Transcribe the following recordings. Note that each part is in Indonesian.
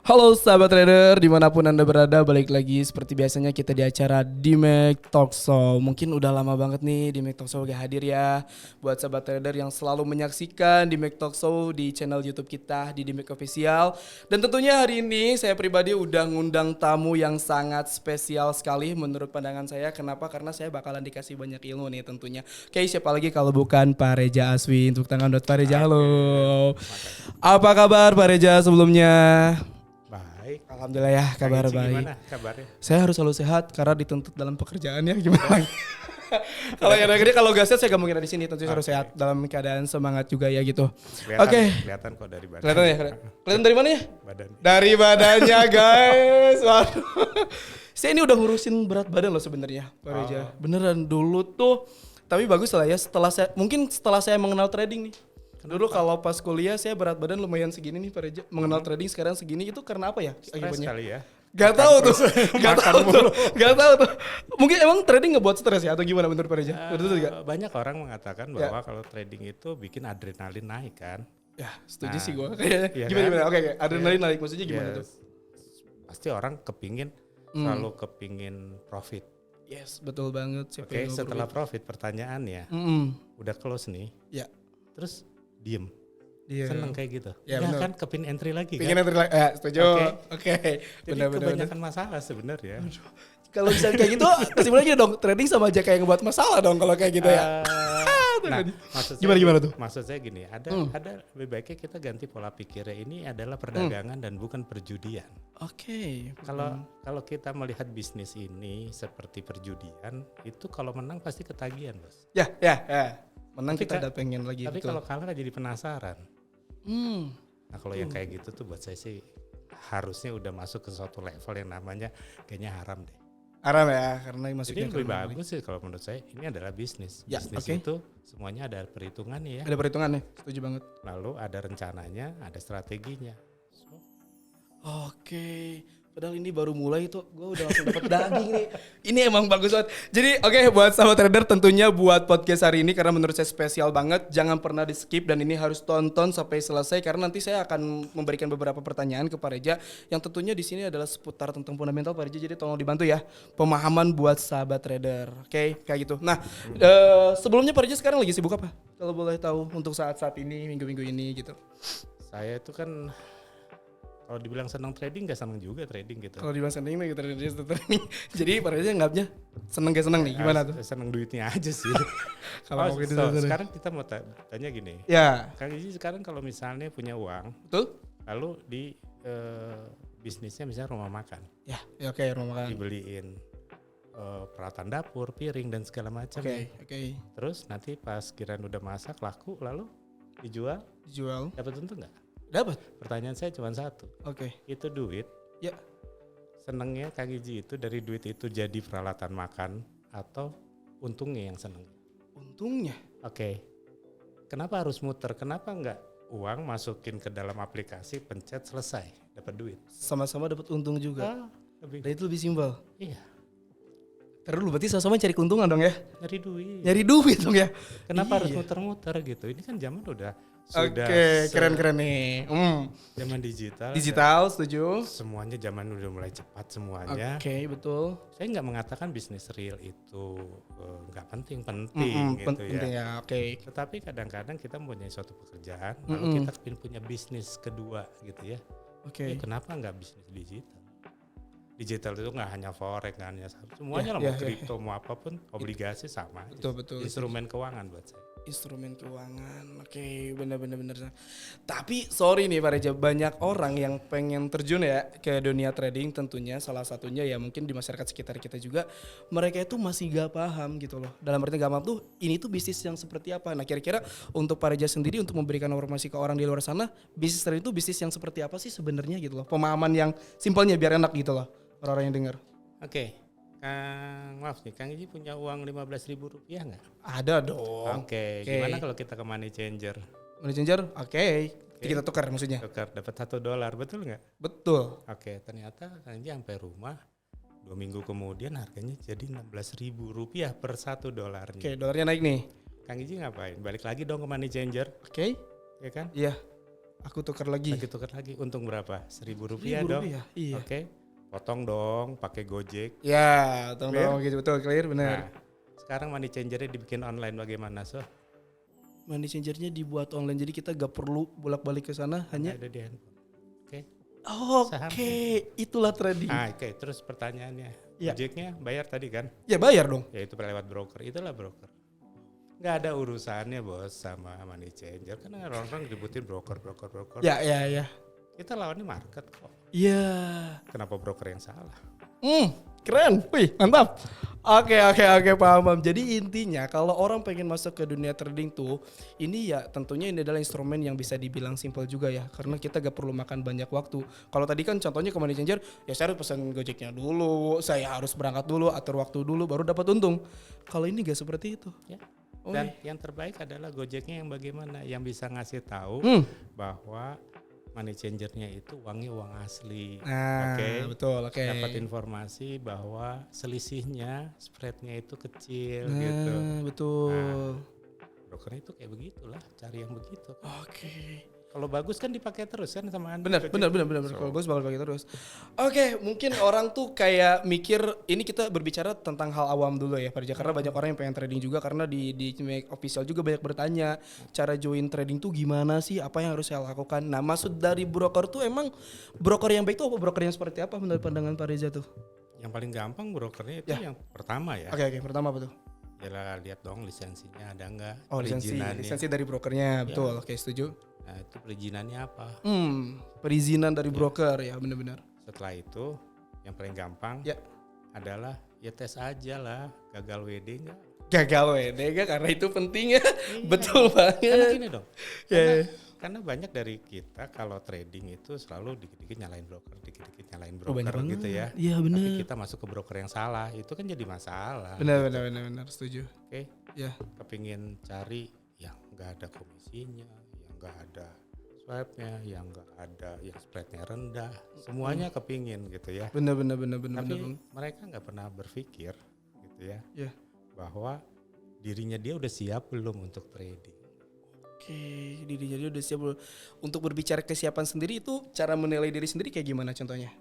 Halo sahabat trader, dimanapun anda berada, balik lagi seperti biasanya kita di acara Dimek Talk Show. Mungkin udah lama banget nih Dimek Talk Show gak hadir ya. Buat sahabat trader yang selalu menyaksikan Dimek Talk Show di channel YouTube kita di Dimek Official. Dan tentunya hari ini saya pribadi udah ngundang tamu yang sangat spesial sekali menurut pandangan saya. Kenapa? Karena saya bakalan dikasih banyak ilmu nih tentunya. Oke, siapa lagi kalau bukan Pak Reja Aswin. Tepuk tangan buat Pak Reja, halo. Apa kabar Pak Reja sebelumnya? Baik. Alhamdulillah ya, kabar Kang Eci baik. gimana kabarnya? Saya harus selalu sehat karena dituntut dalam pekerjaannya gimana lagi. Kalau yang gede kalau gak sehat saya gak mungkin ada di sini, tentu harus sehat dalam keadaan semangat juga ya gitu. Oke. Kelihatan kok dari badan. Kelihatan ya? Kelihatan dari mana ya? Badan. Dari badannya guys. Waduh. Saya ini udah ngurusin berat badan loh sebenarnya, Pak Reja. Beneran dulu tuh, tapi bagus lah ya setelah saya mengenal trading nih. Dulu kalau pas kuliah saya berat badan lumayan segini nih Pak Reja. Mengenal trading sekarang segini itu karena apa ya? Stres Akibatnya? kali ya. Gak tahu tuh. Gak tahu tuh. Mungkin emang trading ngebuat stres ya atau gimana menurut Pak Reja? Betul juga? Banyak orang mengatakan bahwa kalau trading itu bikin adrenalin naik kan. Ya, setuju sih gue kayaknya. Iya Gimana kan? gimana? Oke, adrenalin naik maksudnya gimana Ya, tuh? pasti orang selalu kepingin profit. Yes, betul banget. Oke, setelah profit pertanyaannya, udah close nih. Ya. Terus diem. Iya. Seneng kayak gitu. Ya, Ya bener. kan kepingin entry lagi Pingin kan. entry lagi. Setuju. Oke. Jadi kebanyakan masalah sebenarnya. Kalau bisa kayak gitu, kesimpulannya gini dong, trading sama aja kayak ngebuat masalah dong kalau kayak gitu ya. Nah, maksud Gimana tuh? Maksud saya gini, ada lebih baiknya kita ganti pola pikirnya. Ini adalah perdagangan dan bukan perjudian. Oke. Kalau kita melihat bisnis ini seperti perjudian, itu kalau menang pasti ketagihan, Bos. Ya. Menang Tapi kita ada pengen lagi. Tapi betul. kalau kalah jadi penasaran. Nah, kalau yang kayak gitu tuh buat saya sih harusnya udah masuk ke suatu level yang namanya kayaknya haram deh. Haram ya, karena Jadi masuknya lebih bagus sih kalau menurut saya ini adalah bisnis. Ya, Bisnis oke. itu semuanya ada perhitungannya ya. Ada perhitungannya, setuju banget. Lalu ada rencananya, ada strateginya. Oke, padahal ini baru mulai tuh, gue udah langsung dapat daging nih. Ini emang bagus banget. Jadi buat sahabat trader tentunya buat podcast hari ini karena menurut saya spesial banget. Jangan pernah di skip dan ini harus tonton sampai selesai karena nanti saya akan memberikan beberapa pertanyaan ke Pak Reja yang tentunya di sini adalah seputar tentang fundamental Pak Reja. Jadi tolong dibantu ya pemahaman buat sahabat trader. Oke, kayak gitu. Nah, sebelumnya Pak Reja sekarang lagi sibuk apa? Kalau boleh tahu untuk saat-saat ini, minggu-minggu ini gitu. Saya itu kan kalau dibilang senang trading gak senang juga trading gitu. Kalau di bahasa ini gitu trading. Jadi pada aja nganggapnya seneng gak seneng nih gimana tuh? Senang duitnya aja sih. Kalau gitu sekarang kita mau tanya gini. Ya, Kang Iji sekarang kalau misalnya punya uang, betul? lalu di bisnisnya misalnya rumah makan, Ya oke rumah makan. dibeliin peralatan dapur, piring dan segala macam. Oke. Terus nanti pas kiraan udah masak laku, lalu dijual, Dijual. dapat untung nggak? Dapat. Pertanyaan saya cuma satu. Oke. Itu duit. Ya. Senengnya Kang Iji itu dari duit itu jadi peralatan makan atau untungnya yang seneng? Untungnya. Oke. Kenapa harus muter? Kenapa nggak uang masukin ke dalam aplikasi, pencet selesai, dapat duit? Sama-sama dapat untung juga. Lebih. Dan itu lebih simpel. Iya, Terus dulu berarti sama-sama cari keuntungan dong ya? nyari duit. Nyari duit dong ya? Kenapa harus Iya. muter-muter gitu? Ini kan zaman sudah Oke, keren-keren nih. zaman digital. Digital, setuju? Semuanya zaman udah mulai cepat semuanya. Oke, betul. Saya nggak mengatakan bisnis real itu nggak penting gitu Penting ya. ya, oke. Tetapi kadang-kadang kita mempunyai suatu pekerjaan, lalu kita ingin punya bisnis kedua gitu ya. Oke. Kenapa nggak bisnis digital? Digital itu nggak hanya forex, nggak hanya saham, semuanya lah mau kripto mau apapun, obligasi sama. Betul. Instrumen keuangan buat saya. Instrumen keuangan, oke, benar. Tapi sorry nih Pak Reja, banyak orang yang pengen terjun ya ke dunia trading tentunya salah satunya ya mungkin di masyarakat sekitar kita juga mereka itu masih gak paham gitu loh. Dalam arti gak paham tuh ini tuh bisnis yang seperti apa. Nah kira-kira untuk Pak Reja sendiri untuk memberikan informasi ke orang di luar sana bisnis trading itu bisnis yang seperti apa sih sebenarnya gitu loh. Pemahaman yang simpelnya biar enak gitu loh orang-orang yang dengar. Oke. Maaf nih, Kang Iji punya uang Rp15.000 nggak? Ada dong. Oke. Gimana kalau kita ke money changer? Money changer, oke. Kita tukar maksudnya. Tukar dapat $1, betul nggak? Betul. Oke, ternyata Kang Iji sampai rumah 2 minggu kemudian harganya jadi Rp16.000 per $1. Oke, dolarnya naik nih. Kang Iji ngapain? Balik lagi dong ke money changer, Oke. ya kan? Iya. Aku tukar lagi. Lagi tukar lagi. Untung berapa? Rp1.000 Rp1.000 dong. iya. Oke. Potong dong pakai Gojek. Ya, Clear? tolong gitu betul clear benar. Nah, sekarang money changer-nya dibikin online bagaimana? So, Money changernya dibuat online jadi kita gak perlu bolak-balik ke sana hanya. ada di handphone. Oke. Oke, itulah trading. Oke, terus pertanyaannya. Ya. Gojeknya bayar tadi kan? Ya bayar dong. Ya itu lewat broker. Itulah broker. Nggak ada urusannya bos sama money changer. Karena orang-orang dibutuhin broker. Ya. Kita lawannya market kok. Iya. Kenapa broker yang salah? Keren. Wih, mantap. Oke, paham. Jadi intinya kalau orang pengen masuk ke dunia trading tuh, ini ya tentunya ini adalah instrumen yang bisa dibilang simple juga ya, karena kita gak perlu makan banyak waktu. Kalau tadi kan contohnya ke money changer, ya saya harus pesan Gojeknya dulu, saya harus berangkat dulu, atur waktu dulu, baru dapat untung. Kalau ini gak seperti itu. Ya. Dan yang terbaik adalah Gojeknya yang bagaimana, yang bisa ngasih tahu bahwa money changer-nya itu uangnya uang asli. Nah, betul, oke. Dapat informasi bahwa selisihnya, spreadnya itu kecil gitu. Betul. Nah, brokernya itu kayak begitulah, cari yang begitu. Oke. Kalau bagus kan dipakai terus kan sama Anda. Benar. Kalau bagus bakal pakai terus. Oke, mungkin orang tuh kayak mikir ini kita berbicara tentang hal awam dulu ya, Pak Rija, karena banyak orang yang pengen trading juga karena di Make Official juga banyak bertanya cara join trading tuh gimana sih, apa yang harus saya lakukan. Nah, maksud dari broker tuh emang broker yang baik tuh apa, broker yang seperti apa menurut pandangan Pak Reza tuh? Yang paling gampang brokernya itu yang pertama ya. Oke, pertama apa tuh? Ya lihat dong lisensinya ada nggak? Oh, lisensi dari brokernya, betul. Oke, setuju. Nah itu perizinannya apa? Perizinan dari broker ya, benar-benar. Setelah itu yang paling gampang adalah ya tes aja lah, gagal WD nggak? Gagal WD nggak, karena itu penting ya. Betul banget. Karena gini dong, karena banyak dari kita kalau trading itu selalu dikit-dikit nyalain broker gitu ya. Iya benar. Tapi kita masuk ke broker yang salah, itu kan jadi masalah. Benar, setuju. Oke. Ya. Kepingin cari yang nggak ada komisinya, yang nggak ada swapnya, yang nggak ada, yang spreadnya rendah, semuanya kepingin gitu ya. Benar. Tapi mereka nggak pernah berpikir gitu ya, bahwa dirinya dia udah siap belum untuk trading. Oke, dirinya dia udah siap belum. Untuk berbicara kesiapan sendiri itu cara menilai diri sendiri kayak gimana contohnya?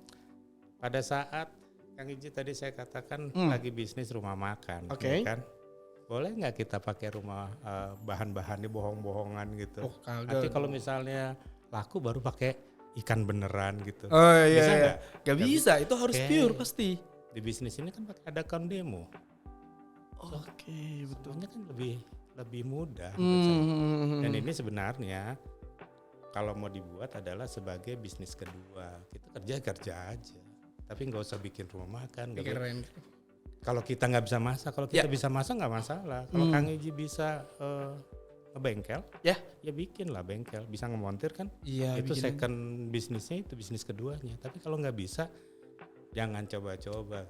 Pada saat Kang Iji tadi saya katakan lagi bisnis rumah makan, ya kan? Boleh nggak kita pakai rumah bahan-bahannya bohong-bohongan gitu? Nanti kalau misalnya laku baru pakai ikan beneran gitu. Oh iya, bisa nggak? Gak bisa, itu harus pure pasti. Di bisnis ini kan pakai ada account demo. Oke, betul. Semuanya kan lebih mudah. Dan ini sebenarnya kalau mau dibuat adalah sebagai bisnis kedua. Kita kerja aja, tapi nggak usah bikin rumah makan. Keren. Kalau kita nggak bisa masak, kalau kita bisa masak nggak masalah. Kalau Kang Iji bisa ngebengkel, ya bikin lah bengkel. Bisa ngemontir kan? Iya. Itu second bisnisnya, itu bisnis keduanya. Tapi kalau nggak bisa, jangan coba-coba.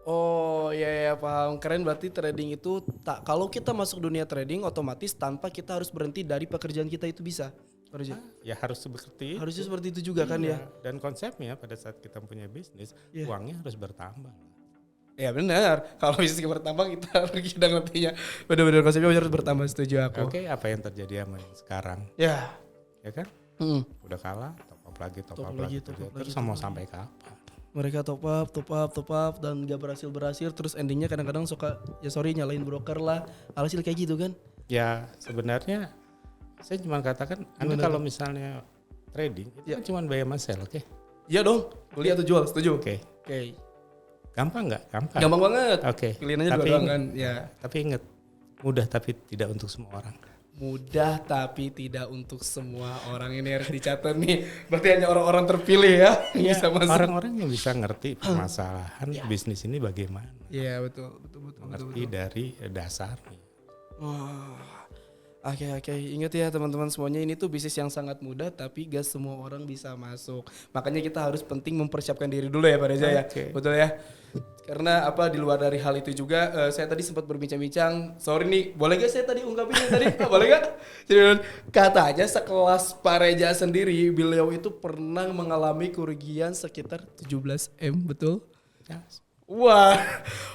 Oh iya paham. Keren, berarti trading itu kalau kita masuk dunia trading otomatis tanpa kita harus berhenti dari pekerjaan kita itu bisa. Ya harus seperti itu. Harusnya seperti itu juga kan ya. Dan konsepnya pada saat kita punya bisnis, uangnya harus bertambah. Ya benar. Kalau bisnis bertambah kita udah ngertinya. Benar-benar konsepnya harus bertambah, setuju aku. Oke, apa yang terjadi sama yang sekarang? Ya kan? Udah kalah, top up lagi. Terus mau sampai kapan? Mereka top up dan gak berhasil terus endingnya kadang-kadang suka nyalain broker lah, alhasil kayak gitu kan. Ya sebenarnya saya cuma katakan Anda kalau misalnya trading itu kan cuma buy sama sell, oke? Iya dong, beli atau jual, setuju. Oke. Gampang nggak? Gampang banget. Oke. Pilihannya dua doang kan. Ya. Tapi ingat, mudah tapi tidak untuk semua orang. Mudah tapi tidak untuk semua orang, ini harus dicatat nih. Berarti hanya orang-orang terpilih ya. Bisa masuk. Orang-orang yang bisa ngerti permasalahan bisnis ini bagaimana. Iya betul. Ngerti dari dasarnya. Oke. Ingat ya teman-teman semuanya, ini tuh bisnis yang sangat mudah tapi gak semua orang bisa masuk. Makanya kita harus penting mempersiapkan diri dulu ya Pak Reza ya. Betul ya. Karena di luar dari hal itu juga saya tadi sempat berbincang-bincang. Sorry nih, boleh gak saya tadi ungkapinnya tadi? Boleh gak? Jadi katanya sekelas Pak Reza sendiri, beliau itu pernah mengalami kerugian sekitar 17 M, betul? Ya, Wah,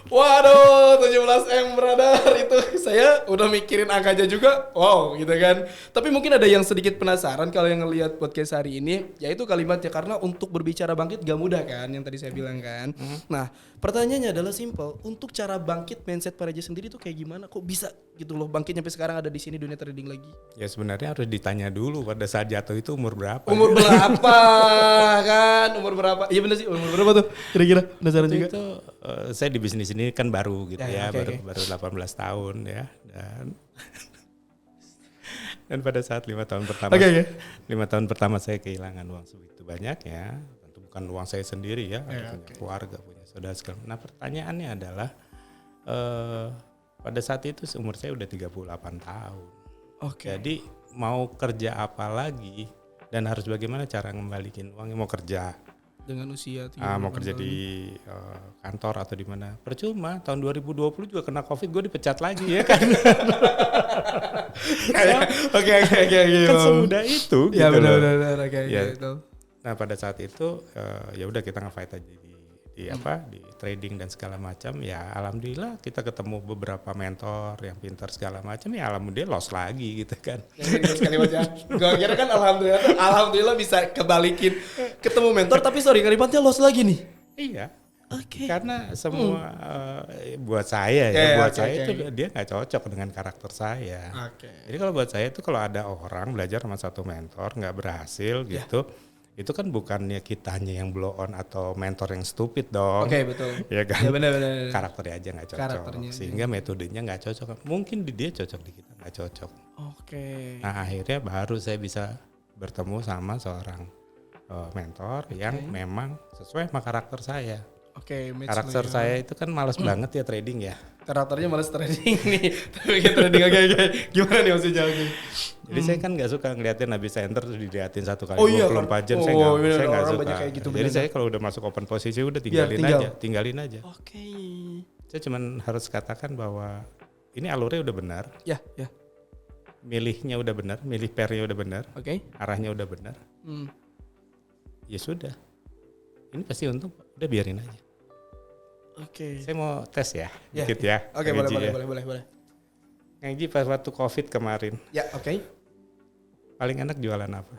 waduh 17M brother, itu saya udah mikirin angkanya juga, wow gitu kan. Tapi mungkin ada yang sedikit penasaran kalau yang ngelihat podcast hari ini, yaitu kalimatnya karena untuk berbicara bangkit gak mudah kan, yang tadi saya bilang kan. Nah pertanyaannya adalah simple, untuk cara bangkit mindset Pak Reza sendiri tuh kayak gimana? Kok bisa gitu loh bangkit sampai sekarang ada di sini dunia trading lagi? Ya sebenarnya harus ditanya dulu pada saat jatuh itu umur berapa. Umur berapa kan? Umur berapa? Iya bener sih, umur berapa tuh? Kira-kira penasaran juga. Itu saya di bisnis ini kan baru gitu Ya, ya, oke. baru 18 tahun ya, dan pada saat 5 tahun pertama, Oke. 5 tahun pertama saya kehilangan uang segitu banyak ya, tentu bukan uang saya sendiri ya, ada punya keluarga, punya saudara segala. Nah pertanyaannya adalah pada saat itu umur saya udah 38 tahun. Oke. Jadi mau kerja apa lagi dan harus bagaimana cara ngembalikin uangnya, mau kerja. Dengan usia Mau kerja di kantor atau di mana, percuma. Tahun 2020 juga kena COVID, gue dipecat lagi ya kan. Oke. Kan semudah itu Ya gitu loh. benar oke Ya. gitu. Nah pada saat itu ya udah kita nge-fight aja di trading dan segala macam. Ya alhamdulillah kita ketemu beberapa mentor yang pintar segala macam, ya alhamdulillah loss lagi gitu kan. Terus kalimatnya, gue kira kan alhamdulillah bisa kebalikin ketemu mentor, tapi sorry kalimatnya loss lagi nih. Iya. Oke. Karena semua buat saya itu dia nggak cocok dengan karakter saya. Oke. Jadi kalau buat saya itu kalau ada orang belajar sama satu mentor nggak berhasil gitu, itu kan bukannya kitanya yang blow on atau mentor yang stupid dong. Oke, betul. Ya kan. Ya benar. Karakternya aja nggak cocok. Karakternya Sehingga metodenya nggak cocok. Mungkin di dia cocok, di kita nggak cocok. Oke. Nah akhirnya baru saya bisa bertemu sama seorang mentor yang memang sesuai sama karakter saya. Oke, Karakter saya itu kan malas banget ya trading ya. Karakternya malas trading nih. Tapi kayak trading oke. Gimana nih maksudnya? Oke. Jadi saya kan nggak suka ngeliatin habis enter terus diliatin 1 kali Oh, iya, 24 jam, kan? saya Oh, nggak orang suka. banyak kayak gitu, Jadi bener. saya kalau udah masuk open posisi udah tinggalin aja. Oke. Saya cuman harus katakan bahwa ini alurnya udah benar, Ya. milihnya udah benar, milih pairnya udah benar, Oke. arahnya udah benar. Ya sudah, ini pasti untung, udah biarin aja. Oke. Saya mau tes ya, Ya, dikit ya. Oke, Kang Eji ya. boleh. Ngaji pas waktu COVID kemarin, Ya, oke. paling enak jualan apa?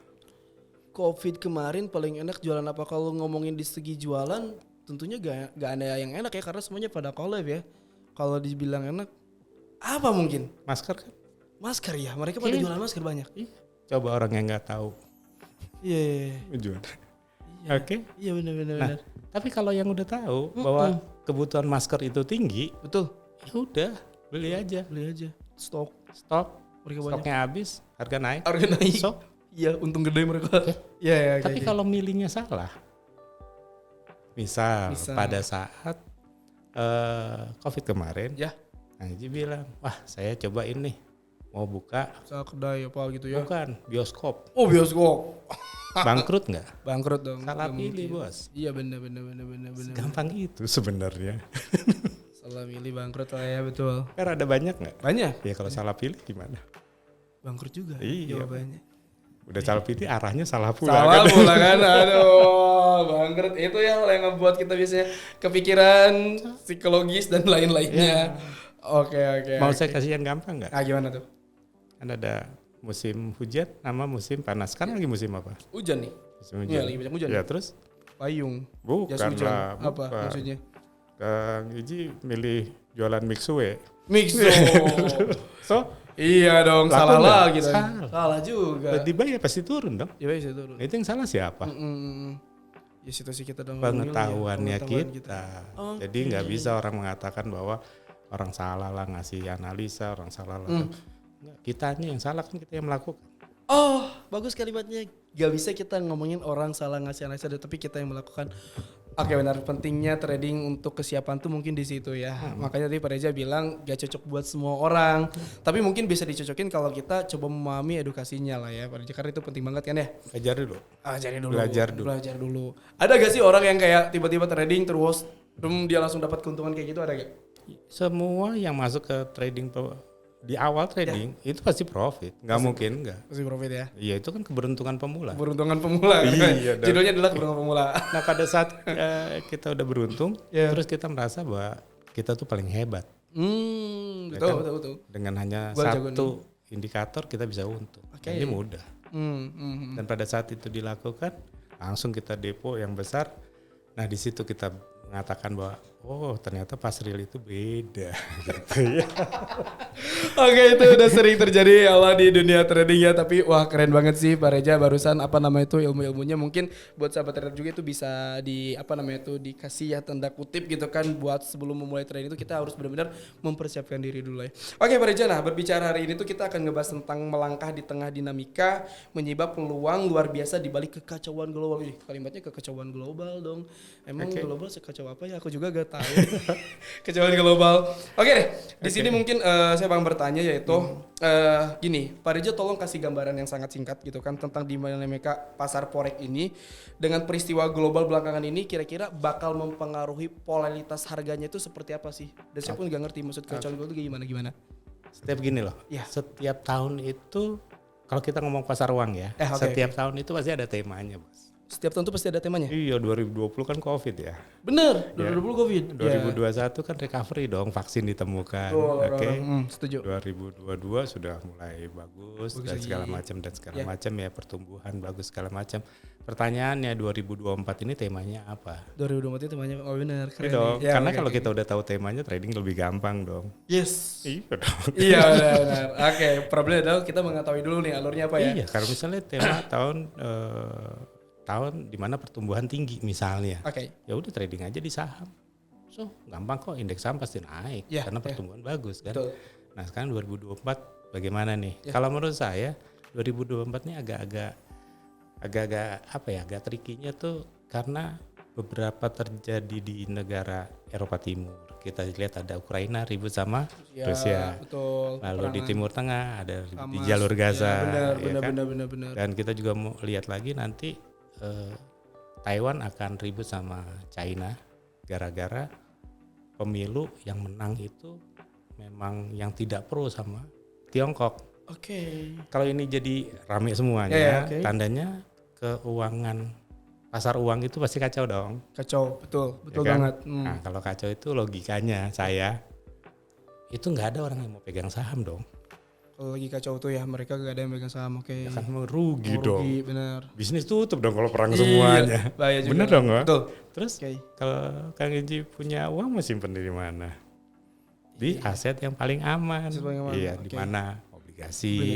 Covid kemarin paling enak jualan apa? Kalau ngomongin di segi jualan, tentunya gak ada yang enak ya karena semuanya pada collab ya. Kalau dibilang enak, apa mungkin? Masker kan? Masker ya, mereka pada jualan masker banyak. Coba orang yang nggak tahu Iya. jual. Iya. Oke. Iya benar. Nah, tapi kalau yang udah tahu bahwa kebutuhan masker itu tinggi, Betul. ya udah beli aja. Beli aja. Stop. Stop, Mereka banyak. stoknya habis, harga naik. Harga naik. So, Iya, untung gede mereka. Iya. tapi kalau milihnya salah, misal Misal. pada saat COVID kemarin, Ya. Haji bilang, wah saya cobain nih, mau buka, Usaha kedai apa gitu ya. bukan bioskop, Oh, bioskop. bangkrut nggak? Bangkrut dong. Salah Nggak pilih mungkin. bos. Iya benar. Gampang itu sebenarnya. Salah milih bangkrut lah ya, betul. Kan ada banyak nggak? Banyak. Ya kalau salah pilih gimana? Bangkrut juga. Iya. Jawabannya. Udah salah pilih arahnya salah pula. Salah kan? pula kan, aduh bangkrut itu ya yang ngebuat kita biasanya kepikiran psikologis dan lain-lainnya. Oke. Mau saya kasih yang gampang nggak? Ah gimana tuh? Kan ada musim hujan sama musim panas. Sekarang lagi musim apa? Hujan nih, Musim hujan. Iya, lagi banyak hujan. Ya terus? payung, Bukan jas hujan. lah. Apa bukan. maksudnya? Kang Iji milih jualan mixue. Mixo. So, Iya dong, Laku salah nggak? lagi dong. Salah. Salah juga. dibayar pasti turun dong. Ya bisa turun. Itu yang salah siapa? Ya situasi kita dong. Pengetahuannya kita. Oke. Jadi nggak bisa orang mengatakan bahwa orang salah lah ngasih analisa, orang salah lah. Nggak, kitanya yang salah kan kita yang melakukan. Oh, bagus kalimatnya. Gak bisa kita ngomongin orang salah ngasih analisa, tapi kita yang melakukan. Oke benar, pentingnya trading untuk kesiapan tuh mungkin di situ ya. Makanya tadi Pak Reza bilang gak cocok buat semua orang. Tapi mungkin bisa dicocokin kalau kita coba memahami edukasinya lah ya Pak Reza. Karena itu penting banget kan ya. Belajar dulu. Belajar dulu. Ada gak sih orang yang kayak tiba-tiba trading terus dia langsung dapat keuntungan kayak gitu, ada gak? Semua yang masuk ke trading di awal trading itu pasti profit, nggak mungkin nggak. Pasti profit ya. Iya itu kan keberuntungan pemula. Keberuntungan pemula. Iya, Judulnya adalah keberuntungan pemula. Nah pada saat kita udah beruntung, terus kita merasa bahwa kita tuh paling hebat. Betul, kan? betul. Dengan hanya satu indikator kita bisa untung. Ini mudah. Dan pada saat itu dilakukan, langsung kita depo yang besar. Nah di situ kita mengatakan bahwa ternyata pas real itu beda gitu ya. Oke, itu udah sering terjadi Allah di dunia trading ya, tapi wah keren banget sih Pak Reza barusan ilmu-ilmunya mungkin buat sahabat trader juga itu bisa dikasih ya tanda kutip gitu kan, buat sebelum memulai trading itu kita harus benar-benar mempersiapkan diri dulu ya. Oke Pak Reza, nah berbicara hari ini tuh kita akan ngebahas tentang melangkah di tengah dinamika menyibak peluang luar biasa di balik kekacauan global. Kalimatnya kekacauan global dong. Emang global sekacau apa ya? Aku juga gak tahu. Kekacauan global. Oke deh, di sini mungkin saya bang bertanya yaitu gini, Pak Reza tolong kasih gambaran yang sangat singkat gitu kan tentang dinamika pasar forex ini dengan peristiwa global belakangan ini kira-kira bakal mempengaruhi polaritas harganya itu seperti apa sih? Dan saya pun gak ngerti maksud kekacauan global itu gimana. Setiap gini loh, setiap tahun itu kalau kita ngomong pasar uang ya, setiap tahun itu pasti ada temanya bos. Setiap tahun tuh pasti ada temanya? Iya 2020 kan COVID ya. Bener, 2020 COVID. 2021 kan recovery dong, vaksin ditemukan. Setuju. 2022 sudah mulai bagus dan segala macam ya, pertumbuhan bagus segala macam. Pertanyaannya 2024 ini temanya apa? 2024 itu temanya, benar. Keren dong, karena kalau kita udah tahu temanya trading lebih gampang dong. Yes. Iya dong. Iya benar. Oke, problemnya adalah kita mengetahui dulu nih alurnya apa ya. Iya, karena misalnya tema tahun di mana pertumbuhan tinggi misalnya. Ya udah trading aja di saham. So, gampang kok, indeks saham pasti naik karena pertumbuhan bagus kan. Betul. Nah, sekarang 2024 bagaimana nih? Kalau menurut saya 2024 ini agak tricky-nya tuh karena beberapa terjadi di negara Eropa Timur. Kita lihat ada Ukraina ribut sama Rusia. Betul. Lalu di Timur Tengah ada di jalur Gaza. Benar. Dan kita juga mau lihat lagi nanti Taiwan akan ribut sama China gara-gara pemilu yang menang itu memang yang tidak pro sama Tiongkok. Kalau ini jadi rame semuanya, tandanya keuangan pasar uang itu pasti kacau dong. Kacau, betul kan? Banget. Nah kalau kacau itu logikanya itu nggak ada orang yang mau pegang saham dong. Kalau lagi kacau tuh ya mereka gak ada yang megang saham. Ya kan rugi dong. Bener. Bisnis tutup dong kalau perang semuanya. Bahaya juga. Bener dong, Pak? Betul. Terus kalau Kang Eji punya uang mau simpen di mana? Di aset yang paling aman. Iya, di mana? Obligasi.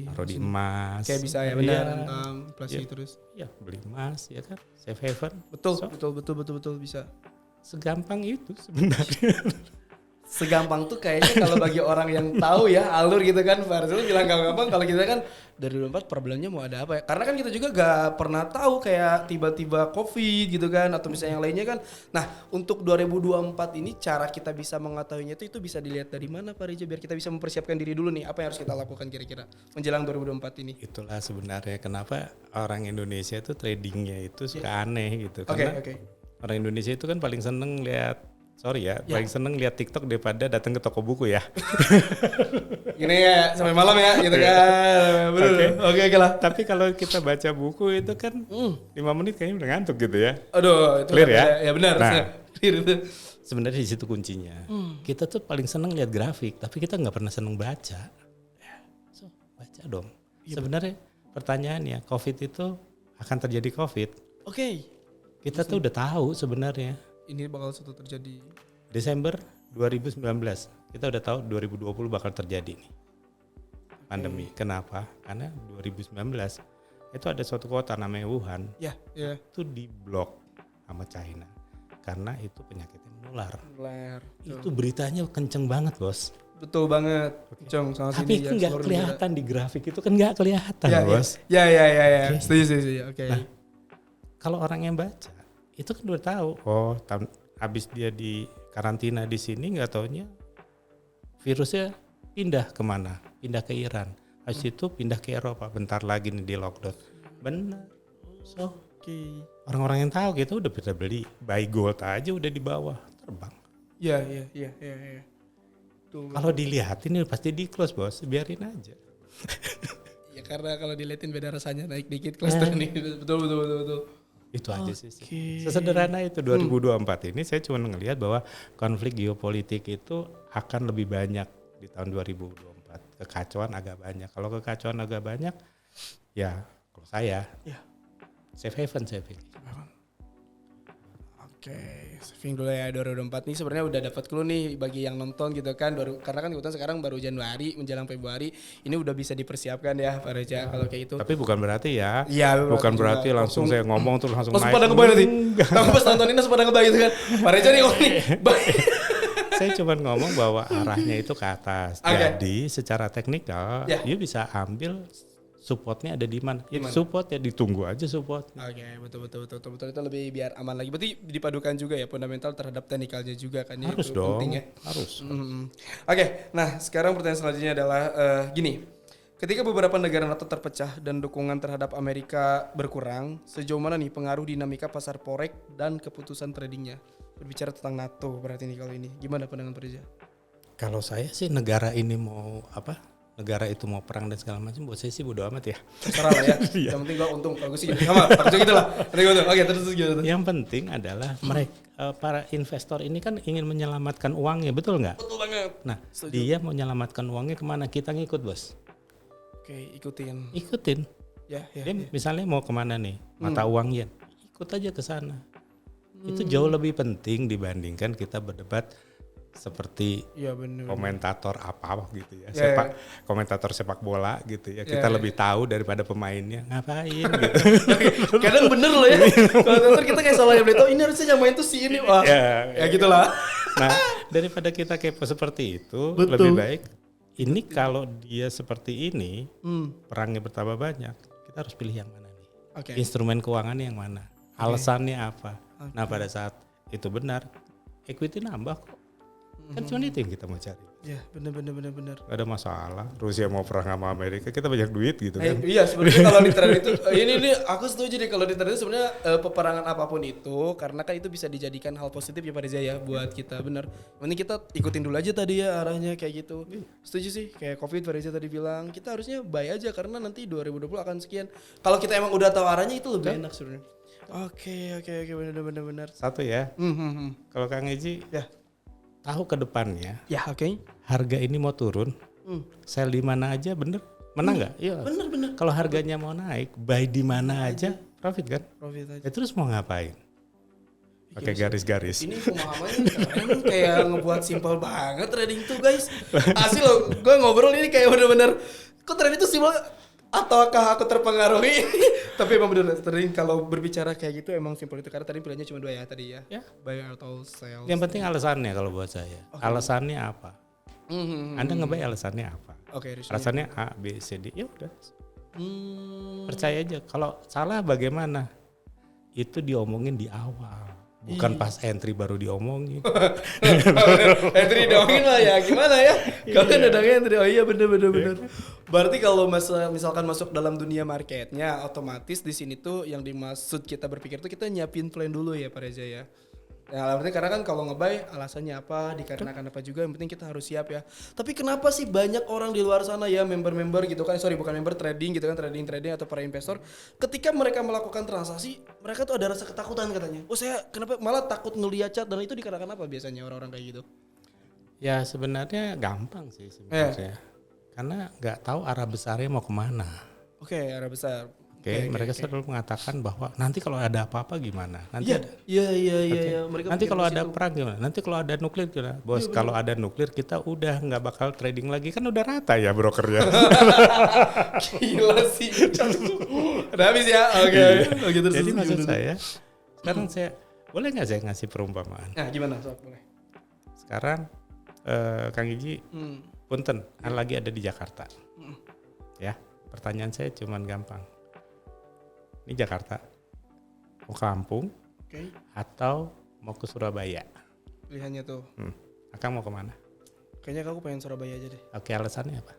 Taruh di emas. Kayak bisa ya, benar. Inflasi terus. Iya, beli emas ya kan. Safe haven. Betul bisa. Segampang itu sebenarnya. Segampang tuh kayaknya kalau bagi orang yang tahu ya alur gitu kan, Farzul bilang gampang, kalau kita kan dari 2024 problemnya mau ada apa ya, karena kan kita juga gak pernah tahu kayak tiba-tiba COVID gitu kan atau misalnya yang lainnya kan. Nah untuk 2024 ini cara kita bisa mengetahuinya itu bisa dilihat dari mana Pak Reza biar kita bisa mempersiapkan diri dulu nih, apa yang harus kita lakukan kira-kira menjelang 2024 ini. Itulah sebenarnya kenapa orang Indonesia itu tradingnya itu suka aneh gitu, karena orang Indonesia itu kan paling seneng paling seneng lihat TikTok daripada datang ke toko buku ya. Gini ya sampai malam ya gitu kan. Oke lah. Tapi kalau kita baca buku itu kan 5 menit kayaknya udah ngantuk gitu ya. Aduh, itu clear ya? Ya benar. Nah, sebenarnya di situ kuncinya. Kita tuh paling seneng lihat grafik, tapi kita nggak pernah seneng baca. So, baca dong. Sebenarnya pertanyaannya, COVID itu akan terjadi COVID. Kita tuh udah tahu sebenarnya. Ini bakal suatu terjadi. Desember 2019 kita udah tahu 2020 bakal terjadi nih pandemi. Kenapa? Karena 2019 itu ada suatu kota namanya Wuhan. Itu diblok sama China karena itu penyakitnya menular. Itu beritanya kenceng banget bos. Betul banget. Tapi kan nggak kelihatan di grafik itu kan nggak kelihatan bos. Ya. Setuju. Nah, kalau orang yang baca itu kan udah tahu, habis dia di karantina di sini nggak taunya virusnya pindah kemana? Pindah ke Iran. Habis itu pindah ke Eropa. Bentar lagi nih di lockdown. Benar. So, orang-orang yang tahu kita udah bisa beli buy gold aja udah di bawah terbang. Iya. Kalau dilihatin ini pasti di close bos, biarin aja. Ya karena kalau dilihatin beda rasanya naik dikit cluster nih. Betul. Itu aja sih. Sesederhana itu 2024 ini saya cuma ngelihat bahwa konflik geopolitik itu akan lebih banyak di tahun 2024. Kekacauan agak banyak. Kalau kekacauan agak banyak, ya kalau saya safe haven saya pilih. Oke, saving dulu ya 2024 nih sebenarnya udah dapat clue nih bagi yang nonton gitu kan karena kan kebetulan sekarang baru Januari menjelang Februari ini udah bisa dipersiapkan ya Pak Reza kalau kayak itu. Tapi bukan berarti ya. Iya, bukan berarti langsung saya ngomong terus langsung naik. pada ngebay nanti. Kamu pas nonton ini langsung pada ngebay gitu kan. Pak Reza nih Saya cuma ngomong bahwa arahnya itu ke atas. Jadi secara teknikal dia bisa ambil supportnya ada di mana? Ya support ya ditunggu aja support. Oke, betul itu lebih biar aman lagi. Berarti dipadukan juga ya fundamental terhadap teknikalnya juga kan harus itu dong. penting ya. Harus. Oke, nah sekarang pertanyaan selanjutnya adalah gini. Ketika beberapa negara NATO terpecah dan dukungan terhadap Amerika berkurang, sejauh mana nih pengaruh dinamika pasar forex dan keputusan tradingnya? Berbicara tentang NATO berarti nih kalau ini. Gimana pandangan Pak Reza? Kalau saya sih negara ini mau negara itu mau perang dan segala macam, buat saya sih bodo amat ya. Terserah lah ya. Yang penting gua untung, kalau gue sih gitu. Sama, Pak gitu lah. Oke, terus gitu. Yang penting adalah mereka para investor ini kan ingin menyelamatkan uangnya, betul nggak? Betul banget. Nah, dia mau menyelamatkan uangnya kemana? Kita ngikut bos. Oke, ikutin. Dia misalnya mau kemana nih? Mata uang yen. Ikut aja ke sana. Itu jauh lebih penting dibandingkan kita berdebat seperti komentator apa gitu ya, komentator sepak bola gitu ya, kita lebih tahu daripada pemainnya, ngapain gitu. Kadang bener loh ya, komentator kita kayak salah yang beli tahu ini harusnya nyamain tuh si ini, wah ya gitulah. Nah daripada kita kepo seperti itu, lebih baik ini kalau dia seperti ini, perangnya bertambah banyak, kita harus pilih yang mana nih, instrumen keuangannya yang mana, alasannya apa. Nah pada saat itu benar, equity nambah kok. Kan cuma itu yang kita mau cari. Ya benar. Gak ada masalah. Rusia mau perang sama Amerika, kita banyak duit gitu kan. Iya sebenarnya kalau di trend itu, ini aku setuju deh kalau di trend itu sebenarnya peperangan apapun itu, karena kan itu bisa dijadikan hal positif ya Pak Reza ya buat kita benar. Ini kita ikutin dulu aja tadi ya arahnya kayak gitu. Setuju sih kayak COVID Pak Reza tadi bilang kita harusnya buy aja karena nanti 2020 akan sekian. Kalau kita emang udah tahu arahnya itu lebih enak sebenarnya. Oke benar. Satu ya. Kalau Kang Eji tahu ke depannya, harga ini mau turun, sell di mana aja bener, menang nggak? Iya. Bener. Kalau harganya mau naik, buy di mana aja, profit kan? Profit aja. Ya, terus mau ngapain? Pakai garis-garis. Ini pemahamannya keren, kayak ngebuat simpel banget trading tuh guys. Asli loh, gue ngobrol ini kayak bener-bener, kok trading itu simpel? Ataukah aku terpengaruhi? Tapi emang bener trading kalau berbicara kayak gitu emang simpel itu karena tadi pilihannya cuma 2 ya tadi ya. Buy atau sell. Yang penting alasannya kalau buat saya. Alasannya apa? Anda nge-buy alasannya apa? Alasannya A, B, C, D. Ya udah. Percaya aja. Kalau salah bagaimana? Itu diomongin di awal. Bukan pas entry baru diomongin. Entry diomongin lah ya, gimana ya? Kalau kan ada entry, oh iya bener. Berarti kalau misalkan masuk dalam dunia marketnya, otomatis di sini tuh yang dimaksud kita berpikir tuh kita nyiapin plan dulu ya Pak Reza ya. Ya berarti karena kan kalau nge-buy alasannya apa, dikarenakan apa juga, yang penting kita harus siap ya. Tapi kenapa sih banyak orang di luar sana ya member-member gitu kan, bukan member trading gitu kan, trading atau para investor, ketika mereka melakukan transaksi, mereka tuh ada rasa ketakutan katanya. Oh saya kenapa malah takut ngeliat chart dan itu dikarenakan apa biasanya orang-orang kayak gitu? Ya sebenarnya gampang sih sebenarnya. Karena nggak tahu arah besarnya mau kemana. Arah besar. Mereka selalu mengatakan bahwa nanti kalau ada apa-apa gimana? Nanti Iya. Nanti kalau ada perang gimana? Nanti kalau ada nuklir gimana? Bos, kalau ada nuklir kita udah nggak bakal trading lagi, kan udah rata ya brokernya. Gila sih. Udah habis ya? Oke. Jadi maksud saya, sekarang boleh nggak saya ngasih perumpamaan? Nah gimana? Boleh. Sekarang Kang Iji, punten, lagi ada di Jakarta. Ya, pertanyaan saya cuman gampang. Ini Jakarta, mau ke Lampung, atau mau ke Surabaya? Pilihannya tuh. Akang mau kemana? Kayaknya aku pengen Surabaya aja deh. Oke, alasannya apa?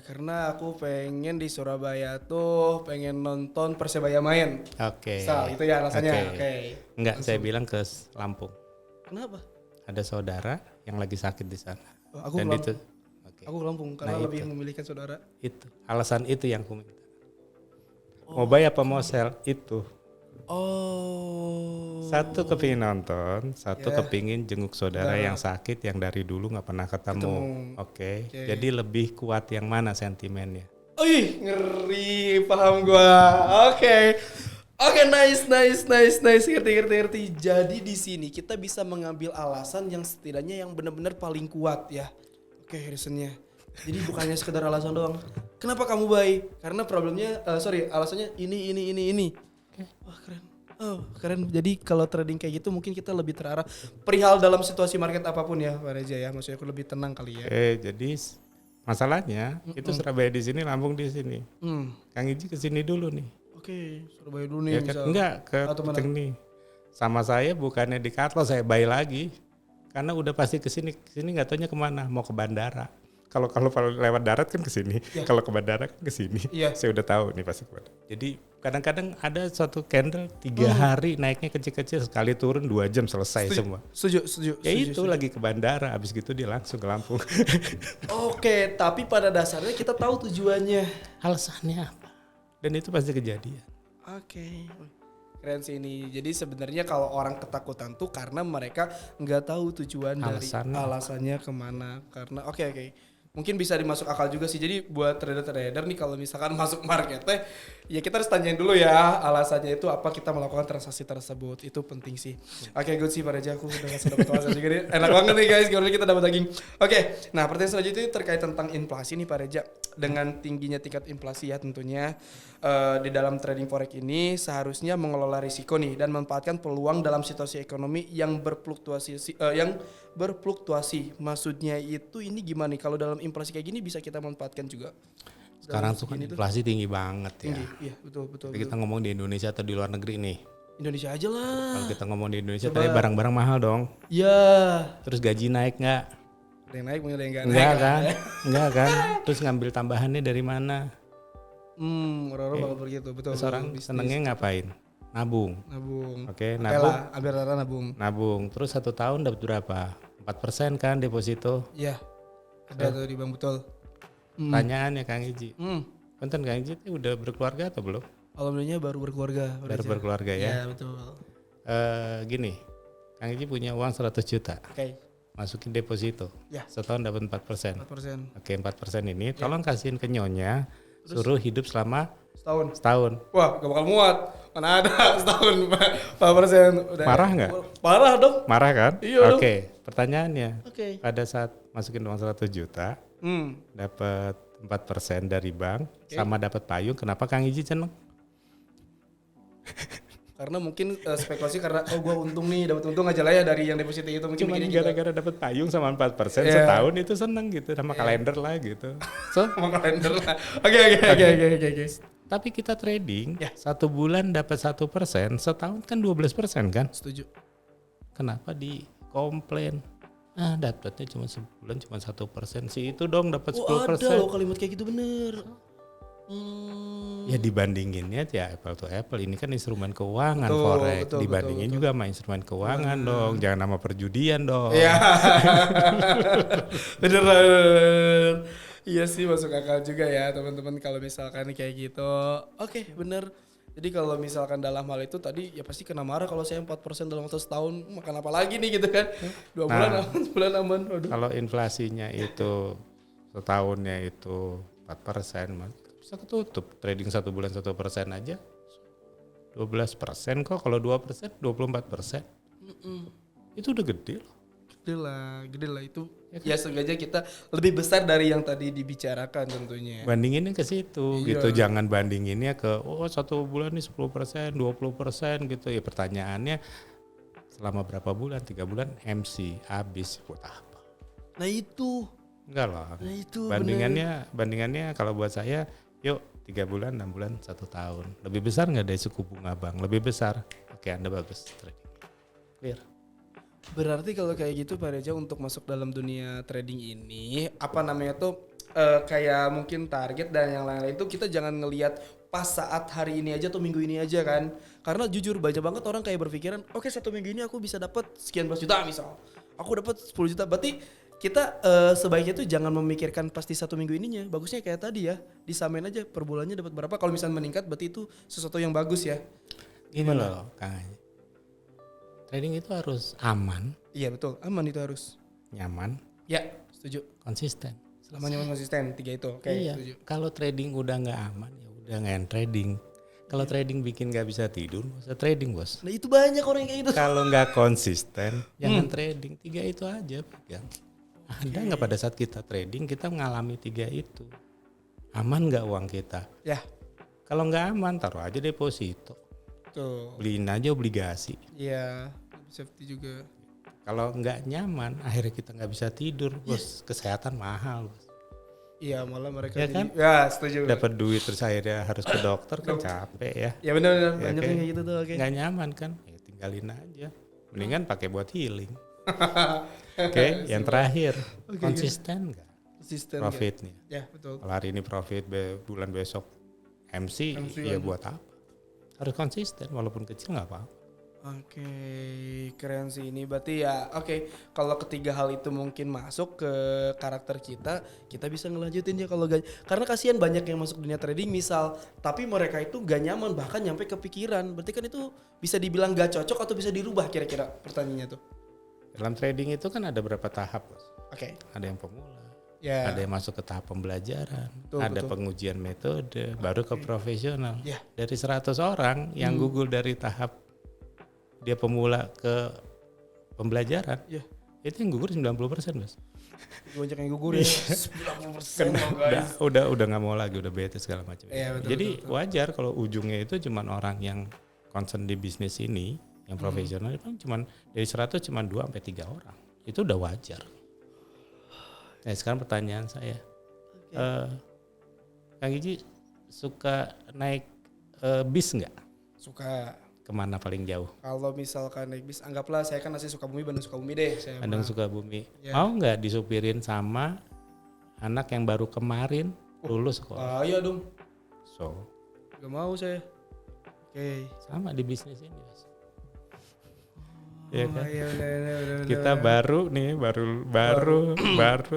Karena aku pengen di Surabaya tuh pengen nonton Persebaya main. Oke. Itu ya alasannya. Oke. Enggak, saya bilang ke Lampung. Kenapa? Ada saudara yang lagi sakit di sana. Oh, aku Dan Lampung. itu, okay. Aku Lampung karena Nah, lebih itu. memilihkan saudara. Itu alasan itu yang aku minta. Mau buy apa mau sell itu. Oh. Satu kepingin nonton, satu kepingin jenguk saudara yang sakit yang dari dulu nggak pernah ketemu. Oke. Jadi lebih kuat yang mana sentimennya? Ih, ngeri, paham gua. Oke. Oke, nice. Ngerti. Jadi di sini kita bisa mengambil alasan yang setidaknya yang benar-benar paling kuat ya. Oke, reasonnya. Jadi bukannya sekedar alasan doang. Kenapa kamu baik? Karena problemnya, alasannya ini. Wah, keren. Oh, keren. Jadi kalau trading kayak gitu mungkin kita lebih terarah perihal dalam situasi market apapun ya, Pak Reza ya. Maksudnya aku lebih tenang kali ya. Jadi masalahnya itu Surabaya di sini, Lampung di sini. Kang Iji ke sini dulu nih. Oke, Surabaya dulu nih Ya, misal. enggak ke Kucing nih. Sama saya bukannya di Katlo, saya buy lagi. Karena udah pasti ke sini nggak taunya kemana, mau ke bandara. Kalau lewat darat kan ke sini, kalau ke bandara kan ke sini. Saya udah tahu nih pasti ke bandara. Jadi kadang-kadang ada suatu candle 3 hari naiknya kecil-kecil, sekali turun 2 jam selesai semua. Setuju. Ya itu lagi ke bandara, habis gitu dia langsung ke Lampung. Oke, tapi pada dasarnya kita tahu tujuannya. Alasannya apa? Dan itu pasti kejadian. Oke. Keren sih ini. Jadi sebenarnya kalau orang ketakutan tuh karena mereka nggak tahu tujuan dari alasannya kemana. Karena oke. Mungkin bisa dimasuk akal juga sih. Jadi buat trader-trader nih kalau misalkan masuk marketnya, ya kita harus tanyain dulu ya alasannya itu apa kita melakukan transaksi tersebut. Itu penting sih. Oke, good sih Pak Reja. Aku udah langsung dapat alasan juga nih. Enak banget nih guys, kalau kita dapat daging. Oke, nah pertanyaan selanjutnya itu terkait tentang inflasi nih Pak Reja. Dengan tingginya tingkat inflasi ya tentunya di dalam trading forex ini seharusnya mengelola risiko nih dan memanfaatkan peluang dalam situasi ekonomi yang berfluktuasi. Maksudnya itu ini gimana nih kalau dalam inflasi kayak gini bisa kita manfaatkan juga? Sekarang tuh kan inflasi tinggi banget ya. Iya, betul. Kita ngomong di Indonesia atau di luar negeri nih? Indonesia aja lah. Kalau kita ngomong di Indonesia tadi barang-barang mahal dong. Iya. Terus gaji naik nggak? Ada yang naik, ada yang nggak naik. Enggak kan? Terus ngambil tambahannya dari mana? Orang-orang bakal begitu, betul. Terus orang senengnya ngapain? Nabung. Oke, nabung. Terus 1 tahun dapat berapa? 4% kan deposito? Iya. Ada tuh di bank, betul. Pertanyaannya Kang Iji. Punten Kang Iji udah berkeluarga atau belum? Alhamdulillah baru berkeluarga. Baru berkeluarga ya? Iya, betul. Gini, Kang Iji punya uang 100 juta. Oke. Masukin deposito. Ya. Setahun dapat 4%. 4%. Oke, 4% ini tolong kasihin ke nyonya. Suruh hidup selama setahun. Wah, gak bakal muat. Mana ada setahun 4%. Udah. Marah nggak? Parah dong. Marah kan? Iya. Oke, pertanyaannya. Oke. Pada saat masukin uang 100 juta, dapat 4% dari bank, sama dapat payung, kenapa Kang Iji seneng? Karena mungkin spekulasi karena gue untung nih, dapat untung aja lah ya dari yang deposito itu mungkin. Cuma gara-gara dapat payung sama 4% setahun itu seneng gitu, sama kalender lah gitu. Sama kalender lah. Oke. Tapi kita trading, 1 bulan dapat 1%, setahun kan 12% kan? Setuju. Kenapa dikomplain? Dapatnya cuma sebulan cuma 1%, sih itu dong dapat 10%. Ada loh kalimat kayak gitu bener. Ya dibandinginnya ya apple to apple, ini kan instrumen keuangan forex, dibandingin juga sama instrumen keuangan dong, jangan nama perjudian dong. Iya. Bener. Iya sih masuk akal juga ya teman-teman kalau misalkan kayak gitu. Oke, bener. Jadi kalau misalkan dalam hal itu tadi ya pasti kena marah kalau saya 4% dalam waktu setahun, makan apa lagi nih gitu kan. 2 bulan aman, sebulan aman. Waduh. Kalau inflasinya itu setahunnya itu 4%, bisa ketutup. Trading 1 bulan 1% aja 12% kok. Kalau 2% 24%. Itu udah gede loh. Gede lah itu. Ya sengaja kita lebih besar dari yang tadi dibicarakan tentunya. Bandinginnya ke situ gitu. Jangan bandinginnya ke 1 bulan nih 10%, 20% gitu. Ya pertanyaannya selama berapa bulan? 3 bulan MC habis buat apa? Nah itu. Enggak lah. Nah itu bandingannya kalau buat saya yuk 3 bulan, 6 bulan, 1 tahun. Lebih besar nggak dari suku bunga bank? Lebih besar. Oke, Anda bagus trading. Clear. Berarti kalau kayak gitu Pak Reza untuk masuk dalam dunia trading ini apa namanya tuh kayak mungkin target dan yang lain-lain itu kita jangan ngelihat pas saat hari ini aja atau minggu ini aja kan. Karena jujur banyak banget orang kayak berpikiran oke, 1 minggu ini aku bisa dapat sekian belas juta misal. Aku dapat 10 juta. Berarti kita sebaiknya tuh jangan memikirkan pasti 1 minggu ininya. Bagusnya kayak tadi ya, disamain aja per bulannya dapat berapa. Kalau misalnya meningkat berarti itu sesuatu yang bagus ya. Gini loh Kang Haji. Trading itu harus aman. Iya betul, aman itu harus. Nyaman. Ya, setuju. Konsisten. Selama nyaman konsisten, 3 itu. Oke, iya. setuju. Kalau trading udah nggak aman ya udah nggak trading. Kalau trading bikin nggak bisa tidur, nggak usah trading bos. Nah itu banyak orang yang kayak gitu. Kalau nggak konsisten, jangan trading. 3 itu aja pegang. Ada nggak pada saat kita trading kita mengalami 3 itu? Aman nggak uang kita? Ya. Kalau nggak aman taruh aja deposito. Tuh. Beliin aja obligasi. Iya, safety juga. Kalau nggak nyaman, akhirnya kita nggak bisa tidur, bos. Kesehatan mahal, bos. Iya, malah mereka Ya kan? ya setuju. Dapat duit terus akhirnya harus ke dokter kan capek ya. Ya benar-benar Ya, banyak yang kayak gitu tuh. Oke. Nggak nyaman kan? Ya tinggalin aja. Mendingan pakai buat healing. Oke, yang terakhir konsisten nggak? Konsisten. Profitnya. Ya betul. Kalau hari ini profit, bulan besok MC ya buat apa? Harus konsisten walaupun kecil nggak apa-apa. Oke, keren sih ini. Berarti ya kalau ketiga hal itu mungkin masuk ke karakter kita bisa ngelanjutin ya kalau gak. Karena kasihan banyak yang masuk dunia trading misal, tapi mereka itu gak nyaman bahkan nyampe kepikiran. Berarti kan itu bisa dibilang gak cocok atau bisa dirubah kira-kira pertanyaannya tuh. Dalam trading itu kan ada berapa tahap, Bos. Oke. Ada yang pemula. Ya. Ada yang masuk ke tahap pembelajaran, Betul. pengujian metode, baru ke profesional. Ya. Dari 100 orang yang gugur dari tahap dia pemula ke pembelajaran, itu yang gugur 90%, Bos. Banyak yang gugur ya. 90% loh guys. Udah nggak mau lagi, udah bete segala macam. Ya, betul, jadi betul. wajar kalau ujungnya itu cuman orang yang concern di bisnis ini, yang profesional itu cuman dari 100 cuman 2 sampai 3 orang. Itu udah wajar. Nah, sekarang pertanyaan saya. Kang Gigi suka naik bis nggak? Suka. Kemana paling jauh? Kalau misalkan naik bis, anggaplah saya kan asli Sukabumi, Bandung Sukabumi deh. Bandung Sukabumi. Ya. Mau nggak disupirin sama anak yang baru kemarin lulus sekolah? Iya dong. So, Gak mau saya. Oke. sama di bisnis ini, Mas. Ya kan? Iya, bener. Kita baru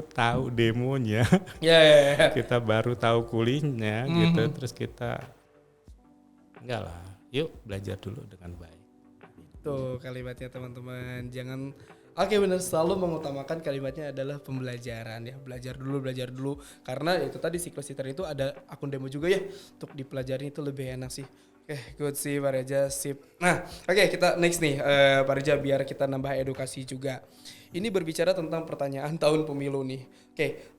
tahu demonya. Ya. Kita baru tahu kulitnya gitu, terus kita enggak lah. Yuk belajar dulu dengan baik. Tuh kalimatnya teman-teman. Jangan benar, selalu mengutamakan kalimatnya adalah pembelajaran ya. Belajar dulu. Karena itu tadi siklus Twitter itu ada akun demo juga ya. Untuk dipelajari itu lebih enak sih. Good sih Pak Reza, sip. Nah, kita next nih Pak Reza biar kita nambah edukasi juga. Ini berbicara tentang pertanyaan tahun pemilu nih.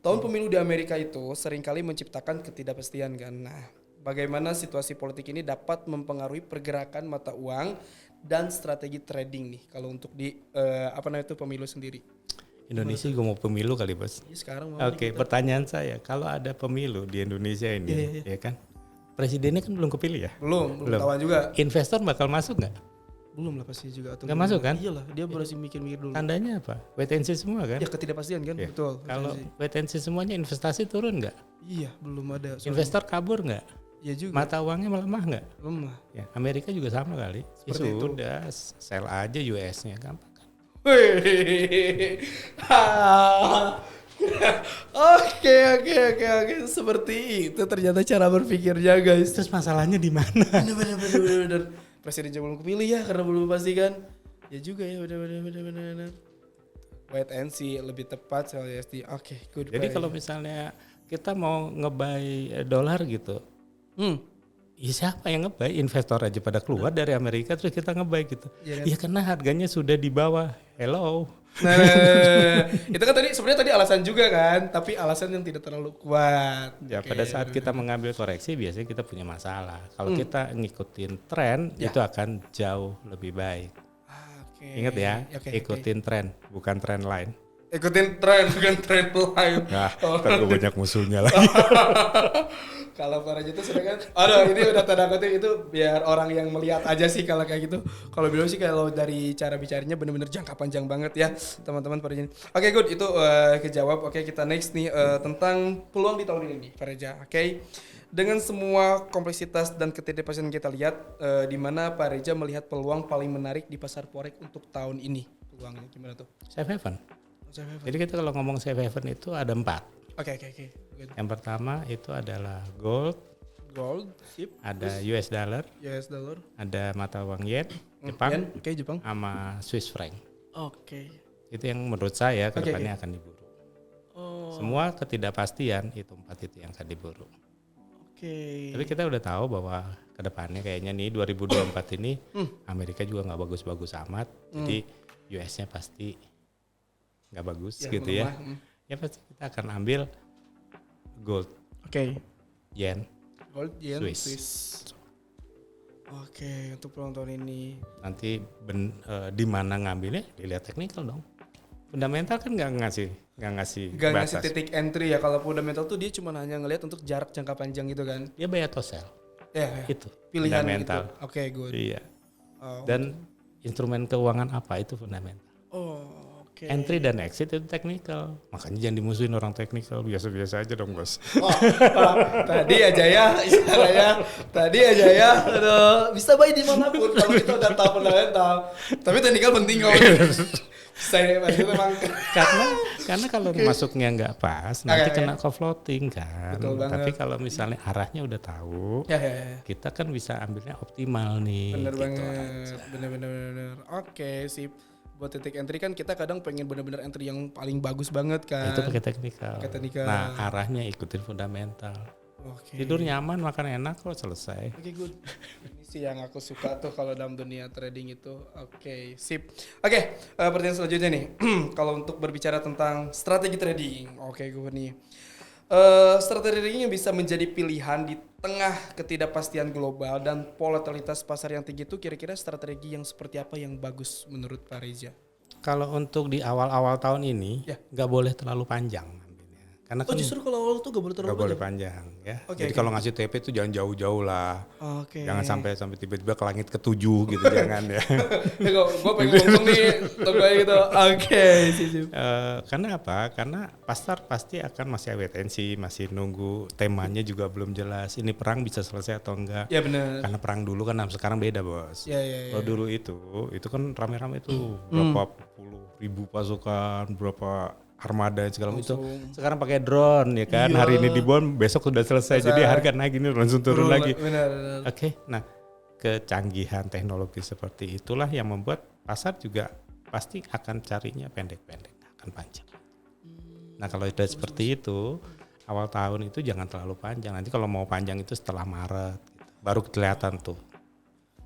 Tahun pemilu di Amerika itu seringkali menciptakan ketidakpastian kan. Nah, bagaimana situasi politik ini dapat mempengaruhi pergerakan mata uang dan strategi trading nih kalau untuk di pemilu sendiri. Indonesia juga mau pemilu kali, Bos. Ya, sekarang mau pertanyaan saya, kalau ada pemilu di Indonesia ini, ya kan? Presidennya kan belum kepilih ya? Belum tahuan juga. Investor bakal masuk nggak? Belum lah pasti juga. Nggak masuk kan? Iyalah, dia masih mikir-mikir dulu. Tandanya apa? Wait and see semua kan? Ya ketidakpastian kan, Ya. betul. Kalau wait and see semuanya, investasi turun nggak? Iya, belum ada. Investor kabur nggak? Iya juga. Mata uangnya melemah nggak? Lemah. Ya, Amerika juga sama kali. Seperti itu. Sudah, sell aja US-nya gampang kan? Oke. Seperti itu ternyata cara berpikirnya guys. Terus masalahnya di mana? Bener. Presiden juga belum kepilih ya karena belum pastikan. Ya juga ya, bener. Wait and see lebih tepat soal USD. Oke, good. Jadi kalau misalnya kita mau nge-buy dolar gitu, ya siapa yang nge-buy? Investor aja pada keluar dari Amerika terus kita nge-buy gitu. Iya kan? Ya karena harganya sudah di bawah. Hello. Nah, itu kan sebenarnya alasan juga kan, tapi alasan yang tidak terlalu kuat. Ya pada saat kita mengambil koreksi biasanya kita punya masalah. Kalau kita ngikutin tren itu akan jauh lebih baik. Ingat ya, ikutin tren, bukan tren lain. Ikutin tren, bukan tren lain. Nah, ntar gue banyak musuhnya lagi. Kalau Pak Raja itu sering kan, ini udah tanda kutip itu biar orang yang melihat aja sih kalau kayak gitu. Kalau beliau sih kalau dari cara bicaranya benar-benar jangka panjang banget ya teman-teman Pak Raja. Oke, good, itu kejawab. Oke, kita next nih tentang peluang di tahun ini nih Pak Raja. Oke. Dengan semua kompleksitas dan ketidakpastian kita lihat, di mana Pak Reza melihat peluang paling menarik di pasar forex untuk tahun ini? Peluangnya gimana tuh? Safe haven. Jadi kita kalau ngomong safe haven itu ada 4. Oke. Yang pertama itu adalah gold, sip. ada US dollar, ada mata uang yen, Jepang, Jepang, sama Swiss franc. Oke. Itu yang menurut saya kedepannya akan diburu. Semua ketidakpastian itu 4 itu yang akan diburu. Tapi kita udah tahu bahwa kedepannya kayaknya nih 2024 ini Amerika juga nggak bagus-bagus amat. Jadi US-nya pasti nggak bagus gitu ya. Ya pasti kita akan ambil gold, yen, Swiss. Oke, untuk peluang tahun ini. Nanti di mana ngambilnya dilihat teknikal dong. Fundamental kan nggak ngasih batas. Titik entry ya. Kalau fundamental tuh dia cuma hanya ngelihat untuk jarak jangka panjang gitu kan. Dia buy atau sell. Ya. Itu pilihan fundamental. Gitu. Oke, good. Iya. Dan instrumen keuangan apa itu fundamental. Entry dan exit itu technical. Makanya jangan dimusuhin orang technical. Biasa-biasa aja dong, Bos. Tadi aja ya istilahnya. Aduh, bisa buy dimanapun kalau kita udah tahu fundamental. Tapi technical penting kok. Saya memang karena kalau masuknya nggak pas nanti kena ke floating kan. Tapi kalau misalnya arahnya udah tahu, kita kan bisa ambilnya optimal nih. Bener banget. Bener. Oke, sip. Buat titik entry kan kita kadang pengen bener-bener entry yang paling bagus banget kan. Itu pakai teknikal. Nah, arahnya ikutin fundamental. Tidur nyaman, makan enak kok, selesai. Oke, good. Ini sih yang aku suka tuh kalau dalam dunia trading itu. Oke, sip. Oke, pertanyaan selanjutnya nih. Kalau untuk berbicara tentang strategi trading. Oke, gue nih. Strategi trading yang bisa menjadi pilihan di tengah ketidakpastian global dan volatilitas pasar yang tinggi itu kira-kira strategi yang seperti apa yang bagus menurut Pak Reza? Kalau untuk di awal-awal tahun ini nggak boleh terlalu panjang ambilnya. Karena kan justru kalau awal tuh nggak boleh terlalu panjang ya. Jadi kalau ngasih TP itu jangan jauh-jauh lah. Jangan sampai tiba-tiba ke langit ke-7 gitu jangan ya. Gue pengen ngomong nih gitu. Karena apa? Karena pasar pasti akan masih wait and see, masih nunggu, temanya juga belum jelas. Ini perang bisa selesai atau enggak? Ya benar. Karena perang dulu kan sekarang beda, Bos. Kalau dulu itu kan rame-rame itu berapa puluh ribu pasukan, berapa armada segala itu. Sekarang pakai drone ya kan. Hari ini dibom, besok sudah selesai. Jadi harga naik ini langsung turun lagi. Benar. Oke. Nah, kecanggihan teknologi seperti itulah yang membuat pasar juga pasti akan carinya pendek-pendek, akan panjang. Nah, kalau udah seperti itu, awal tahun itu jangan terlalu panjang. Nanti kalau mau panjang itu setelah Maret gitu. Baru kelihatan tuh.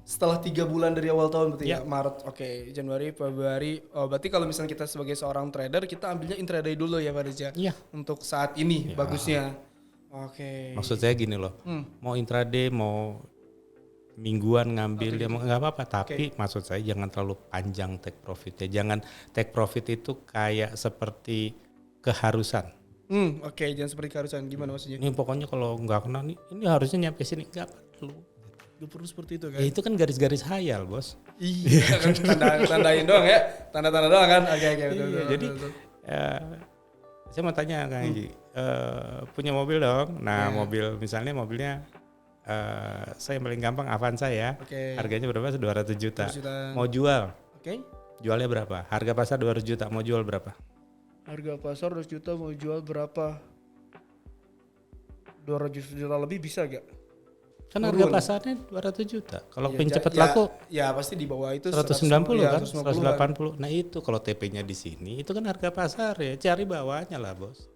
Setelah 3 bulan dari awal tahun berarti ya? Maret, Januari, Februari. Berarti kalau misalnya kita sebagai seorang trader, kita ambilnya intraday dulu ya Pak Reza? Iya. Untuk saat ini bagusnya. Maksud saya gini loh, mau intraday, mau mingguan ngambil dia nggak apa-apa. Tapi maksud saya jangan terlalu panjang take profitnya. Jangan take profit itu kayak seperti keharusan. Jangan seperti keharusan. Gimana maksudnya? Ini pokoknya kalau nggak kena nih, ini harusnya nyampe sini. Nggak perlu. Gak perlu seperti itu kan? Ya itu kan garis-garis hayal, Bos. Iya kan tandain doang ya, tanda-tanda doang kan? Oke, betul. Jadi saya mau tanya Kang Haji, punya mobil dong. Nah mobil misalnya mobilnya saya paling gampang Avanza ya. Harganya berapa? 200 juta. Mau jual? Jualnya berapa? Harga pasar 200 juta. Mau jual berapa? Harga pasar 200 juta, mau jual berapa? 200 juta lebih bisa gak? Kan harga pasarnya 200 juta. Kalau pengen cepet laku, ya pasti di bawah itu 190 kan, 180. Nah itu kalau TP-nya di sini, itu kan harga pasar ya. Cari bawahnya lah, Bos.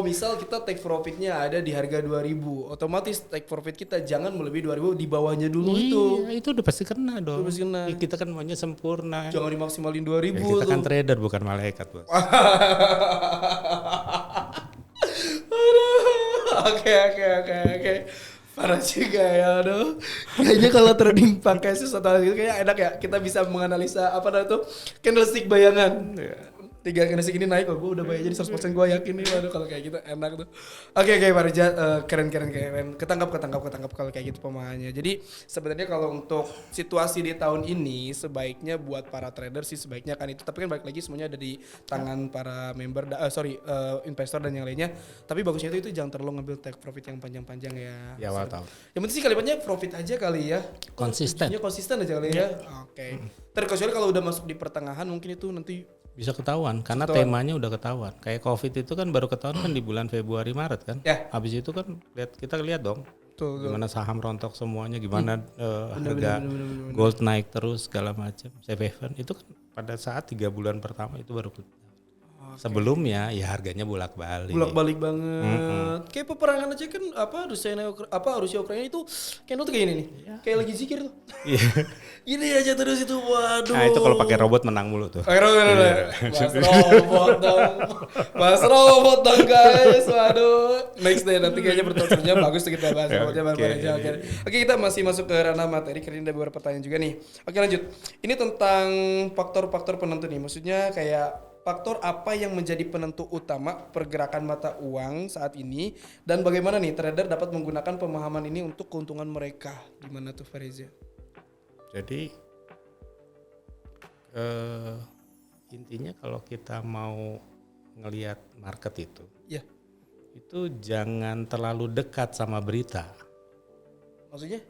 Misal kita take profitnya ada di harga 2.000, otomatis take profit kita jangan melebihi 2.000, di bawahnya dulu itu. Iya, itu udah pasti kena dong. Ya, kita kan maunya sempurna. Jangan dimaksimalin 2.000. Ya, kita kan trader bukan malaikat, Bos. Oke. Parah juga ya, aduh. Kayaknya kalau trading pakai sesuatu gitu kayak enak ya. Kita bisa menganalisa apa namanya tuh candlestick bayangan. 3 candlestick ini naik, gue udah bayar jadi 100% gue yakin nih. Waduh kalau kayak gitu enak tuh. Oke, Pak Reza, keren. Ketangkap kalau kayak gitu pemahamannya. Jadi sebenarnya kalau untuk situasi di tahun ini sebaiknya buat para trader sih sebaiknya kan itu. Tapi kan balik lagi semuanya ada di tangan para member, investor dan yang lainnya. Tapi bagusnya itu jangan terlalu ngambil take profit yang panjang-panjang ya. Ya awal tahun. Yang penting sih kalimatnya profit aja kali ya. Konsisten aja kali ya. Oke. Terkecuali kalau udah masuk di pertengahan mungkin itu nanti Bisa ketahuan karena temanya udah ketahuan. Kayak COVID itu kan baru ketahuan kan di bulan Februari Maret kan. Habis itu kan kita lihat dong. Gimana saham rontok semuanya, gimana harga gold naik terus segala macam. Safe haven itu kan pada saat 3 bulan pertama itu baru sebelumnya ya harganya bolak-balik. Bolak-balik banget. Kayak peperangan aja kan Rusia Ukraina itu kayak tuh kayak ini nih. Kayak lagi zikir tuh. Gini aja terus itu, waduh. Nah itu kalau pakai robot menang mulu tuh. Mas robot dong guys, waduh. Next deh nanti kayaknya pertanyaan bagus tuh kita bahas robotnya aja. Oke, kita masih masuk ke ranah materi karena ada beberapa pertanyaan juga nih. Oke lanjut. Ini tentang faktor-faktor penentu nih. Maksudnya kayak faktor apa yang menjadi penentu utama pergerakan mata uang saat ini dan bagaimana nih trader dapat menggunakan pemahaman ini untuk keuntungan mereka? Gimana tuh Fariza? Jadi intinya kalau kita mau ngelihat market itu jangan terlalu dekat sama berita. Maksudnya?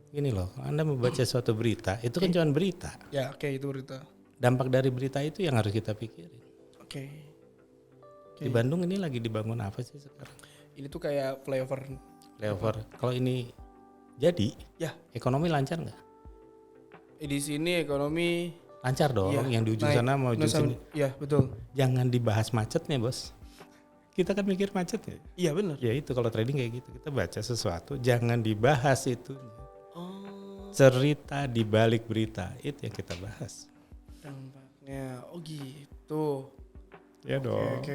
Gini loh, Anda membaca suatu berita, itu kan cuma berita. Ya, itu berita. Dampak dari berita itu yang harus kita pikirin. Di Bandung ini lagi dibangun apa sih sekarang? Ini tuh kayak flyover. Kalau ini jadi, ekonomi lancar nggak? Di sini ekonomi lancar dong. Yang di ujung sana mau ujung sini. Iya betul. Jangan dibahas macetnya bos. Kita kan mikir macetnya. Iya benar. Ya itu kalau trading kayak gitu, kita baca sesuatu jangan dibahas itu. Cerita di balik berita itu yang kita bahas. Dampaknya, gitu. Ya dong. Oke.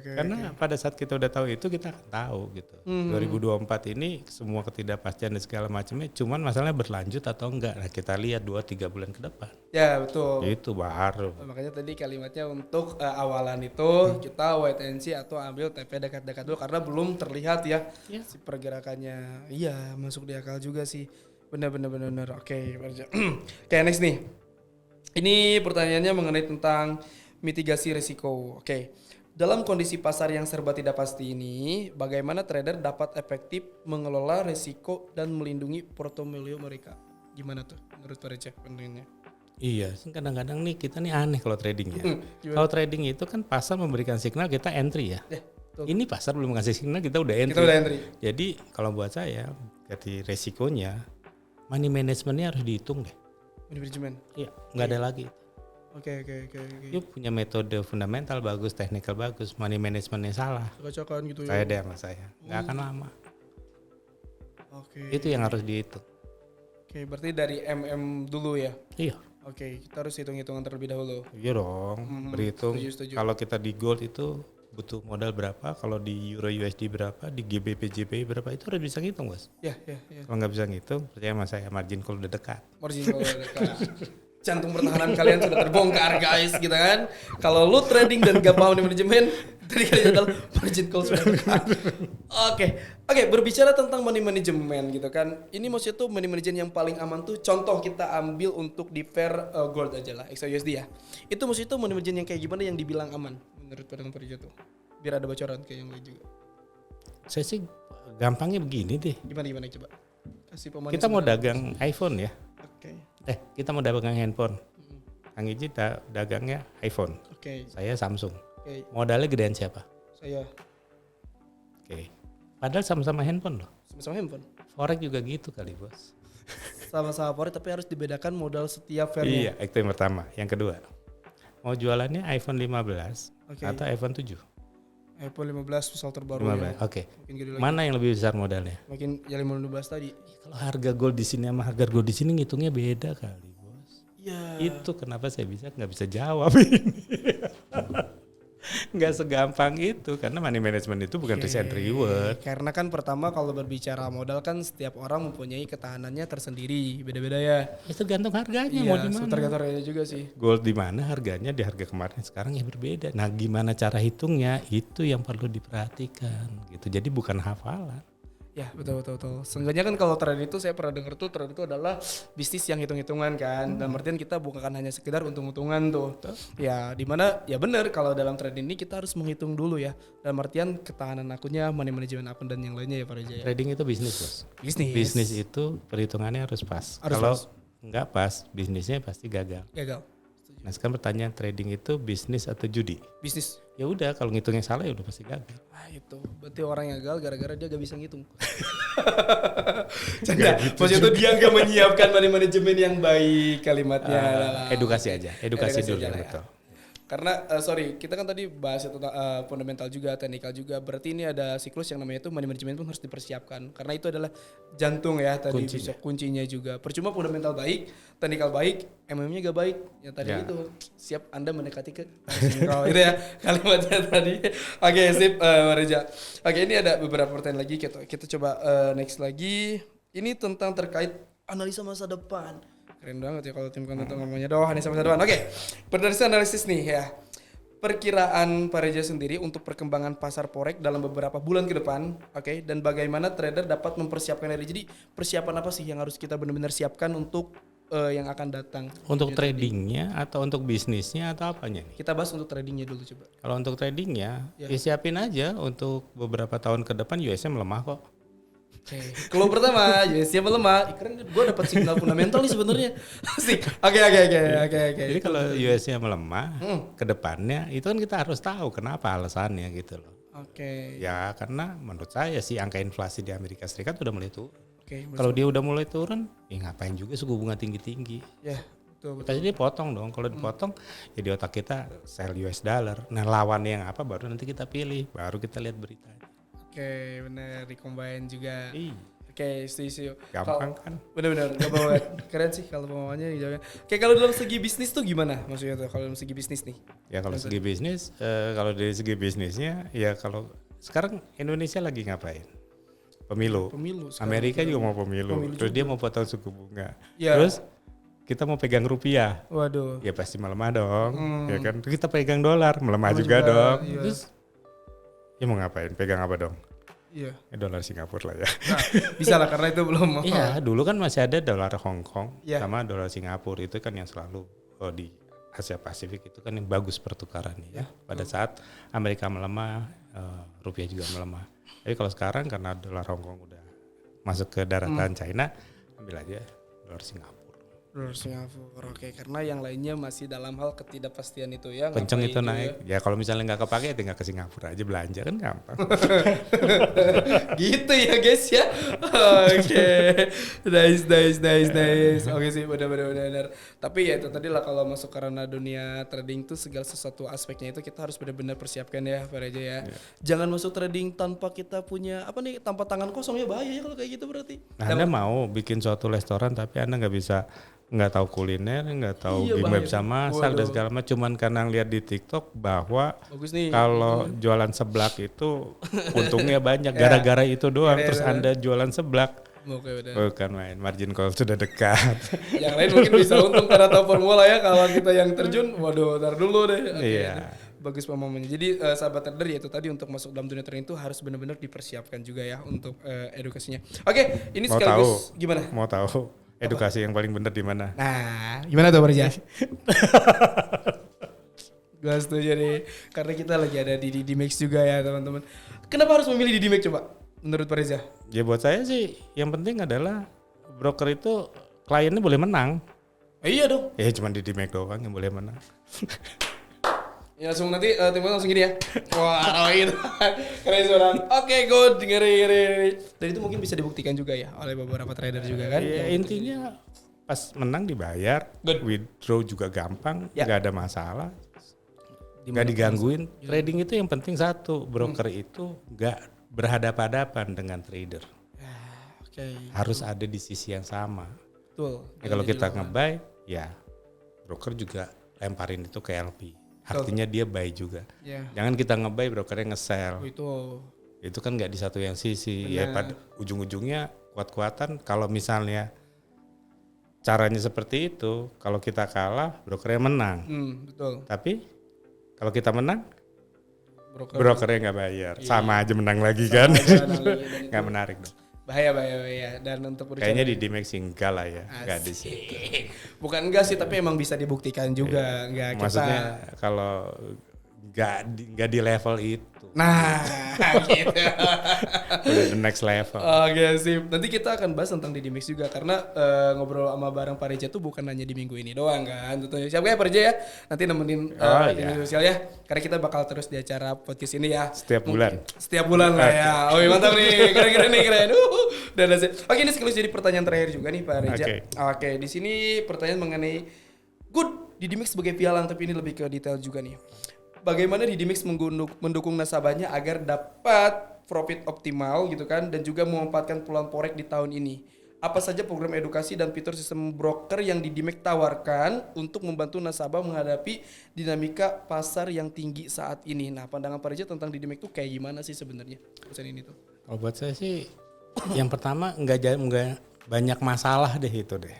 Karena pada saat kita udah tahu itu kita akan tahu gitu. 2024 ini semua ketidakpastian dan segala macamnya, cuman masalahnya berlanjut atau enggak. Nah kita lihat 2-3 bulan ke depan. Ya betul. Itu baru. Makanya tadi kalimatnya untuk awalan itu kita wait and see atau ambil TP dekat-dekat dulu karena belum terlihat si pergerakannya. Iya masuk di akal juga sih. Benar. Oke. Kayak next nih. Ini pertanyaannya mengenai tentang mitigasi risiko. Dalam kondisi pasar yang serba tidak pasti ini, bagaimana trader dapat efektif mengelola risiko dan melindungi portofolio mereka? Gimana tuh menurut Pak Recep pentingnya? Iya, kadang-kadang nih kita nih aneh kalau trading ya. Kalau trading itu kan pasar memberikan signal kita entry ya. Ini pasar belum ngasih signal kita udah entry. Jadi kalau buat saya, ganti resikonya, money managementnya harus dihitung deh. Money management? Iya, nggak ada lagi. Oke. Yuk punya metode fundamental bagus, technical bagus, money managementnya salah. Cocokan gitu ya. Saya deh sama saya, nggak akan lama. Itu yang harus dihitung. Berarti dari MM dulu ya? Iya. Kita harus hitung-hitungan terlebih dahulu. Iya dong, berhitung. Kalau kita di gold itu butuh modal berapa, kalau di Euro USD berapa, di GBP JPY berapa, itu harus bisa ngitung bos. Iya. Kalau nggak bisa ngitung, percaya sama saya, margin call udah dekat. Jantung pertahanan kalian sudah terbongkar guys gitu kan. Kalau lu trading dan gak paham di manajemen, tadi kalian tahu margin call sudah dekat. Oke, berbicara tentang money management gitu kan. Ini maksudnya tuh money management yang paling aman tuh contoh kita ambil untuk di fair gold aja lah, XAUSD ya. Itu maksudnya tuh money management yang kayak gimana yang dibilang aman menurut pandangan Pak Rijo tuh? Biar ada bocoran kayak yang lain juga. Saya sih gampangnya begini deh. Gimana coba? Kasih pemanis. Kita mau dagang iPhone ya. Kita mau dagang handphone. Kang Iji dagangnya iPhone. Saya Samsung. Modalnya gedean siapa? Saya. Padahal sama-sama handphone loh. Sama-sama handphone. Forex juga gitu kali bos. Sama-sama forex tapi harus dibedakan modal setiap fairnya. Iya, itu yang pertama. Yang kedua, mau jualannya iPhone 15 atau iPhone 7? iPhone 15 misal terbaru 15. Mana yang lebih besar modalnya? Makin ya 15 tadi. Kalau harga gold di sini sama harga gold di sini ngitungnya beda kali, bos. Iya. Itu kenapa saya nggak bisa jawab ini. Nggak segampang itu karena money management itu bukan risk and reward. Karena kan pertama kalau berbicara modal kan setiap orang mempunyai ketahanannya tersendiri, beda-beda ya. Itu tergantung harganya mau di mana. Tergantung harganya juga sih. Gold di mana harganya di harga kemarin sekarang ya berbeda. Nah, gimana cara hitungnya itu yang perlu diperhatikan gitu. Jadi bukan hafalan. Ya betul. Seenggaknya kan kalau trade itu saya pernah dengar tuh trade itu adalah bisnis yang hitung-hitungan kan. Dan artian kita bukan hanya sekedar untung-untungan tuh. Ya dimana ya benar kalau dalam trade ini kita harus menghitung dulu ya. Dalam artian ketahanan akunnya, money management akun dan yang lainnya ya Pak Reza ya. Trading itu bisnis bos. Bisnis itu perhitungannya harus pas. Kalau nggak pas bisnisnya pasti gagal. Nah sekarang pertanyaan, trading itu bisnis atau judi? Bisnis. Ya udah, kalau ngitungnya salah ya udah pasti gagal. Itu berarti orang yang gagal gara-gara dia gak bisa ngitung. Canda, gitu maksudnya dia gak menyiapkan manajemen yang baik kalimatnya. Edukasi aja, edukasi dulu ya, betul. Karena kita kan tadi bahas tentang fundamental juga, teknikal juga. Berarti ini ada siklus yang namanya itu manajemen pun harus dipersiapkan. Karena itu adalah jantung ya tadi, kuncinya juga. Percuma fundamental baik, teknikal baik, MM-nya gak baik. Ya tadi itu siap Anda mendekati ke itu ya kalimatnya tadi. Oke, sip Reza. Oke, ini ada beberapa pertanyaan lagi, kita coba next lagi. Ini tentang terkait analisa masa depan. Keren banget ya kalau tim konten itu ngomongnya analisa masa depan. Oke, berdasarkan analisis nih ya. Perkiraan Pak Reza sendiri untuk perkembangan pasar forex dalam beberapa bulan ke depan, oke, dan bagaimana trader dapat mempersiapkan diri. Jadi persiapan apa sih yang harus kita benar-benar siapkan untuk yang akan datang? Untuk tradingnya atau untuk bisnisnya atau apanya nih? Kita bahas untuk tradingnya dulu coba. Kalau untuk tradingnya, ya siapin aja untuk beberapa tahun ke depan USM melemah kok. Kalau pertama USD melemah, keren gue dapat signal fundamental nih sebenarnya. Oke. Jadi kalau USD melemah ke depannya itu kan kita harus tahu kenapa alasannya gitu loh. Oke. Ya karena menurut saya sih angka inflasi di Amerika Serikat udah mulai turun. Kalau dia udah mulai turun, ya ngapain juga suku bunga tinggi-tinggi. Ya, betul. Pasti dia potong dong. Kalau dipotong, ya di otak kita sell US dollar. Nah lawannya yang apa baru nanti kita pilih, baru kita lihat beritanya. Oke, benar, di-combine juga. Oke, setuju. Gampang kan? Benar-benar, keren sih kalau pemahamannya dijawabnya. Oke, kalau dalam segi bisnis tuh gimana maksudnya tuh? Kalau dalam segi bisnis nih? Ya kalau segi bisnis, kalau dari segi bisnisnya, ya kalau sekarang Indonesia lagi ngapain? Pemilu. Amerika juga mau pemilu. Terus dia mau potong suku bunga. Terus kita mau pegang rupiah. Waduh. Ya pasti melemah dong. Ya kan? Terus kita pegang dolar, melemah juga dong. Iya. Terus ya mau ngapain? Pegang apa dong? Iya. Dolar Singapura lah ya. Nah, bisa lah karena itu belum. Iya, dulu kan masih ada dolar Hong Kong sama dolar Singapura, itu kan yang selalu di Asia Pasifik itu kan yang bagus pertukarannya ya. Pada saat Amerika melemah, rupiah juga melemah. Tapi kalau sekarang karena dolar Hong Kong udah masuk ke daratan China, ambil aja dolar Singapura. Oke, karena yang lainnya masih dalam hal ketidakpastian itu ya. Kenceng itu naik. Ya kalau misalnya nggak kepake, tinggal ke Singapura aja belanja kan gampang. Gitu ya guys ya. Oke, nice. Oke sih, benar. Tapi ya itu tadi lah kalau masuk karena dunia trading tuh segala sesuatu aspeknya itu kita harus benar-benar persiapkan ya Pak Reza ya. Jangan masuk trading tanpa kita punya tanpa tangan kosong ya, bahaya ya kalau kayak gitu berarti. Nah, Anda mau bikin suatu restoran tapi Anda nggak tahu kuliner, nggak tahu gimana bisa masak dan segala macam, cuman karena lihat di TikTok bahwa kalau jualan seblak itu untungnya banyak gara-gara itu doang, terus Anda jualan seblak. Bukan main, margin call sudah dekat. Yang lain mungkin bisa untung karena tahu formula ya, kalau kita yang terjun, waduh, tar dulu deh. Iya. Bagus pemahamannya. Jadi sahabat trader ya itu tadi untuk masuk dalam dunia trading itu harus benar-benar dipersiapkan juga ya untuk edukasinya. Oke, ini sekaligus gimana? Mau tahu edukasi yang paling benar di mana? Nah, gimana tuh Reza? Gue setuju nih, karena kita lagi ada di DMAX juga ya teman-teman. Kenapa harus memilih di DMAX coba? Menurut Pak Reza? Ya buat saya sih yang penting adalah broker itu kliennya boleh menang. Iya dong. Ya cuma di DMAX doang yang boleh menang. Ya langsung nanti timnya langsung gini ya. Wah, gitu. Keren orang. Oke, good. Ngeri. Dan itu mungkin bisa dibuktikan juga ya oleh beberapa trader juga kan. Ya intinya pas menang dibayar, withdraw juga gampang, nggak ada masalah. Nggak digangguin. Trading itu yang penting satu, broker itu nggak berhadapan-hadapan dengan trader. Harus ada di sisi yang sama. Betul. Ya, kalau kita nge-buy, ya broker juga lemparin itu ke LP. Artinya dia buy juga. Jangan kita nge-buy brokernya nge-sell. Itu kan nggak di satu yang sisi. Ya pada ujung-ujungnya kuat-kuatan. Kalau misalnya caranya seperti itu, kalau kita kalah brokernya menang. Betul. Tapi kalau kita menang, brokernya nggak bayar. Sama aja menang lagi kan. Nggak menarik dong. Bahaya. Dan untuk kayaknya di DMAX enggak lah ya, enggak di situ. Bukan enggak sih, tapi emang bisa dibuktikan juga. Enggak, maksudnya kalau nggak di level itu. Nah, gitu. Udah the next level. Oke, sip. Nanti kita akan bahas tentang Didi Mix juga karena ngobrol sama bareng Pak Reja tuh bukan hanya di minggu ini doang kan. Tentunya siap ya Pak Reja ya. Nanti nemenin di media sosial ya. Karena kita bakal terus di acara podcast ini ya. Setiap bulan. Setiap bulan lah ya. Oh mantap nih. Keren nih keren. Dan oke, ini sekaligus jadi pertanyaan terakhir juga nih Pak Reja. Oke, di sini pertanyaan mengenai good Didi Mix sebagai pialang, tapi ini lebih ke detail juga nih. Bagaimana Didi Mix mendukung nasabahnya agar dapat profit optimal gitu kan, dan juga memanfaatkan peluang forex di tahun ini. Apa saja program edukasi dan fitur sistem broker yang Didi Mix tawarkan untuk membantu nasabah menghadapi dinamika pasar yang tinggi saat ini. Nah, pandangan Pak Reja tentang Didi Mix tuh kayak gimana sih sebenarnya perusahaan ini tuh? Kalau buat saya sih yang pertama nggak banyak masalah deh itu deh.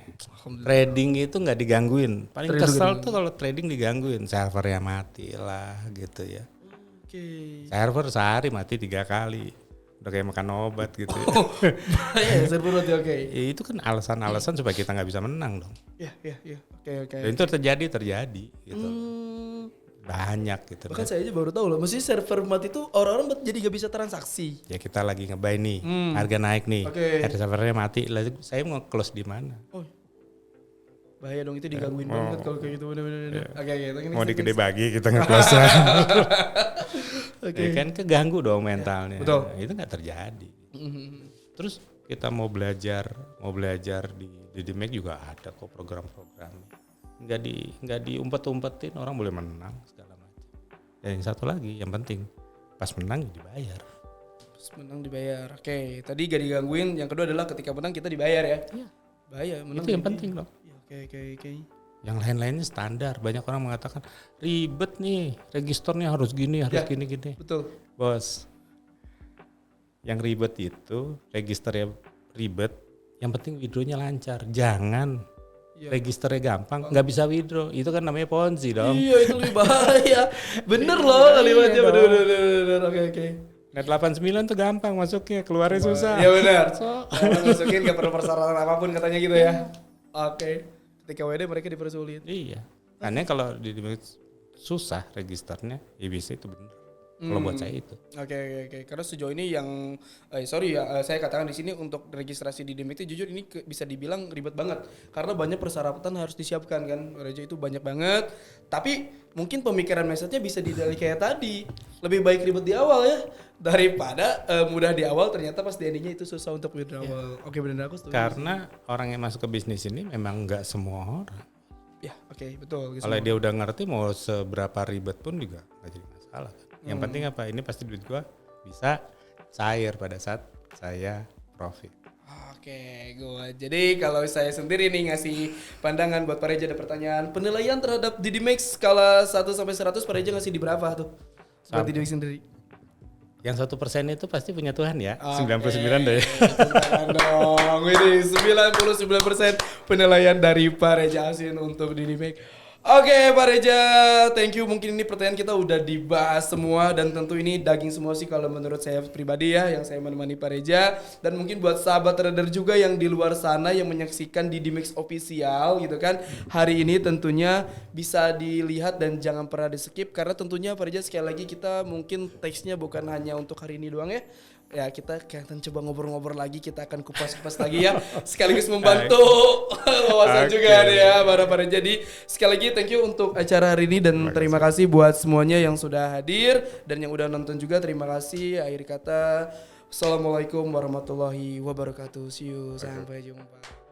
Trading itu nggak digangguin. Paling kesel tuh kalau trading digangguin, servernya mati lah gitu ya. Server sehari mati 3 kali, udah kayak makan obat gitu. Ya, server mati Ya, itu kan alasan-alasan supaya kita nggak bisa menang dong. Iya. Oke. Dan itu terjadi gitu. Banyak gitu. Bahkan saya aja baru tahu loh, mesti server mati itu orang-orang jadi gak bisa transaksi. Ya kita lagi nge-buy nih, harga naik nih, servernya mati, lalu saya mau close di mana? Oh, bahaya dong itu digangguin banget kalau kayak gitu. Bener-bener. Oke. Mau digede bagi kita nge-close. Ya kan keganggu dong mentalnya. Betul. Nah, itu nggak terjadi. Terus kita mau belajar di Didi Mix juga ada kok program-program. Nggak diumpet-umpetin, orang boleh menang segala macam. Dan yang satu lagi yang penting pas menang dibayar. Pas menang dibayar. Oke, tadi gak digangguin. Yang kedua adalah ketika menang kita dibayar ya. Iya. Bayar menang. Itu yang penting dong. Oke. Yang lain-lainnya standar. Banyak orang mengatakan ribet nih, registernya harus gini, harus gini. Betul. Bos, yang ribet itu registernya ribet. Yang penting withdrawnya lancar. Jangan registernya gampang, nggak bisa withdraw. Itu kan namanya ponzi dong. Iya, itu lebih bahaya. Bener loh kalimatnya. Bener. Oke. Net 89 tuh gampang masuknya, keluarnya susah. Iya benar. Masukin gak perlu persyaratan apapun katanya gitu ya. Oke. Ketika WD mereka dipersulit. Iya. Karena kalau susah registernya, ya bisa itu benar. Kalau buat saya itu. Oke. Karena sejauh ini yang saya katakan di sini untuk registrasi di DIM itu jujur ini bisa dibilang ribet banget karena banyak persyaratan harus disiapkan kan. Reja itu banyak banget. Tapi mungkin pemikiran message-nya bisa didalih kayak tadi. Lebih baik ribet di awal ya daripada mudah di awal ternyata pas di endingnya itu susah untuk withdrawal. Oke, benar aku setuju. Karena orang yang masuk ke bisnis ini memang nggak semua orang. Ya, oke, betul. Kalau dia udah ngerti mau seberapa ribet pun juga nggak jadi masalah. Yang penting apa? Ini pasti duit gua bisa cair pada saat saya profit. Oke, gua. Jadi kalau saya sendiri nih ngasih pandangan buat Pak Reja, ada pertanyaan. Penilaian terhadap Didi Mix skala 1 sampai 100 Pak Reja ngasih di berapa tuh? Buat Didi Mix sendiri. Yang 1% itu pasti punya Tuhan ya. 99 deh. Jangan dong. Ini 99% penilaian dari Pak Reja Asin untuk Didi Mix. Oke Pak Reja, thank you. Mungkin ini pertanyaan kita udah dibahas semua dan tentu ini daging semua sih kalau menurut saya pribadi ya yang saya menemani Pak Reja. Dan mungkin buat sahabat trader juga yang di luar sana yang menyaksikan Didi Mix Official gitu kan. Hari ini tentunya bisa dilihat dan jangan pernah di skip karena tentunya Pak Reja sekali lagi kita mungkin teksnya bukan hanya untuk hari ini doang ya. Ya kita akan coba ngobrol-ngobrol lagi, kita akan kupas-kupas lagi ya sekaligus membantu wawasan juga nih ya para jadi sekali lagi thank you untuk acara hari ini dan terima kasih buat semuanya yang sudah hadir dan yang udah nonton juga terima kasih. Akhir kata Assalamualaikum warahmatullahi wabarakatuh. See you, sampai jumpa.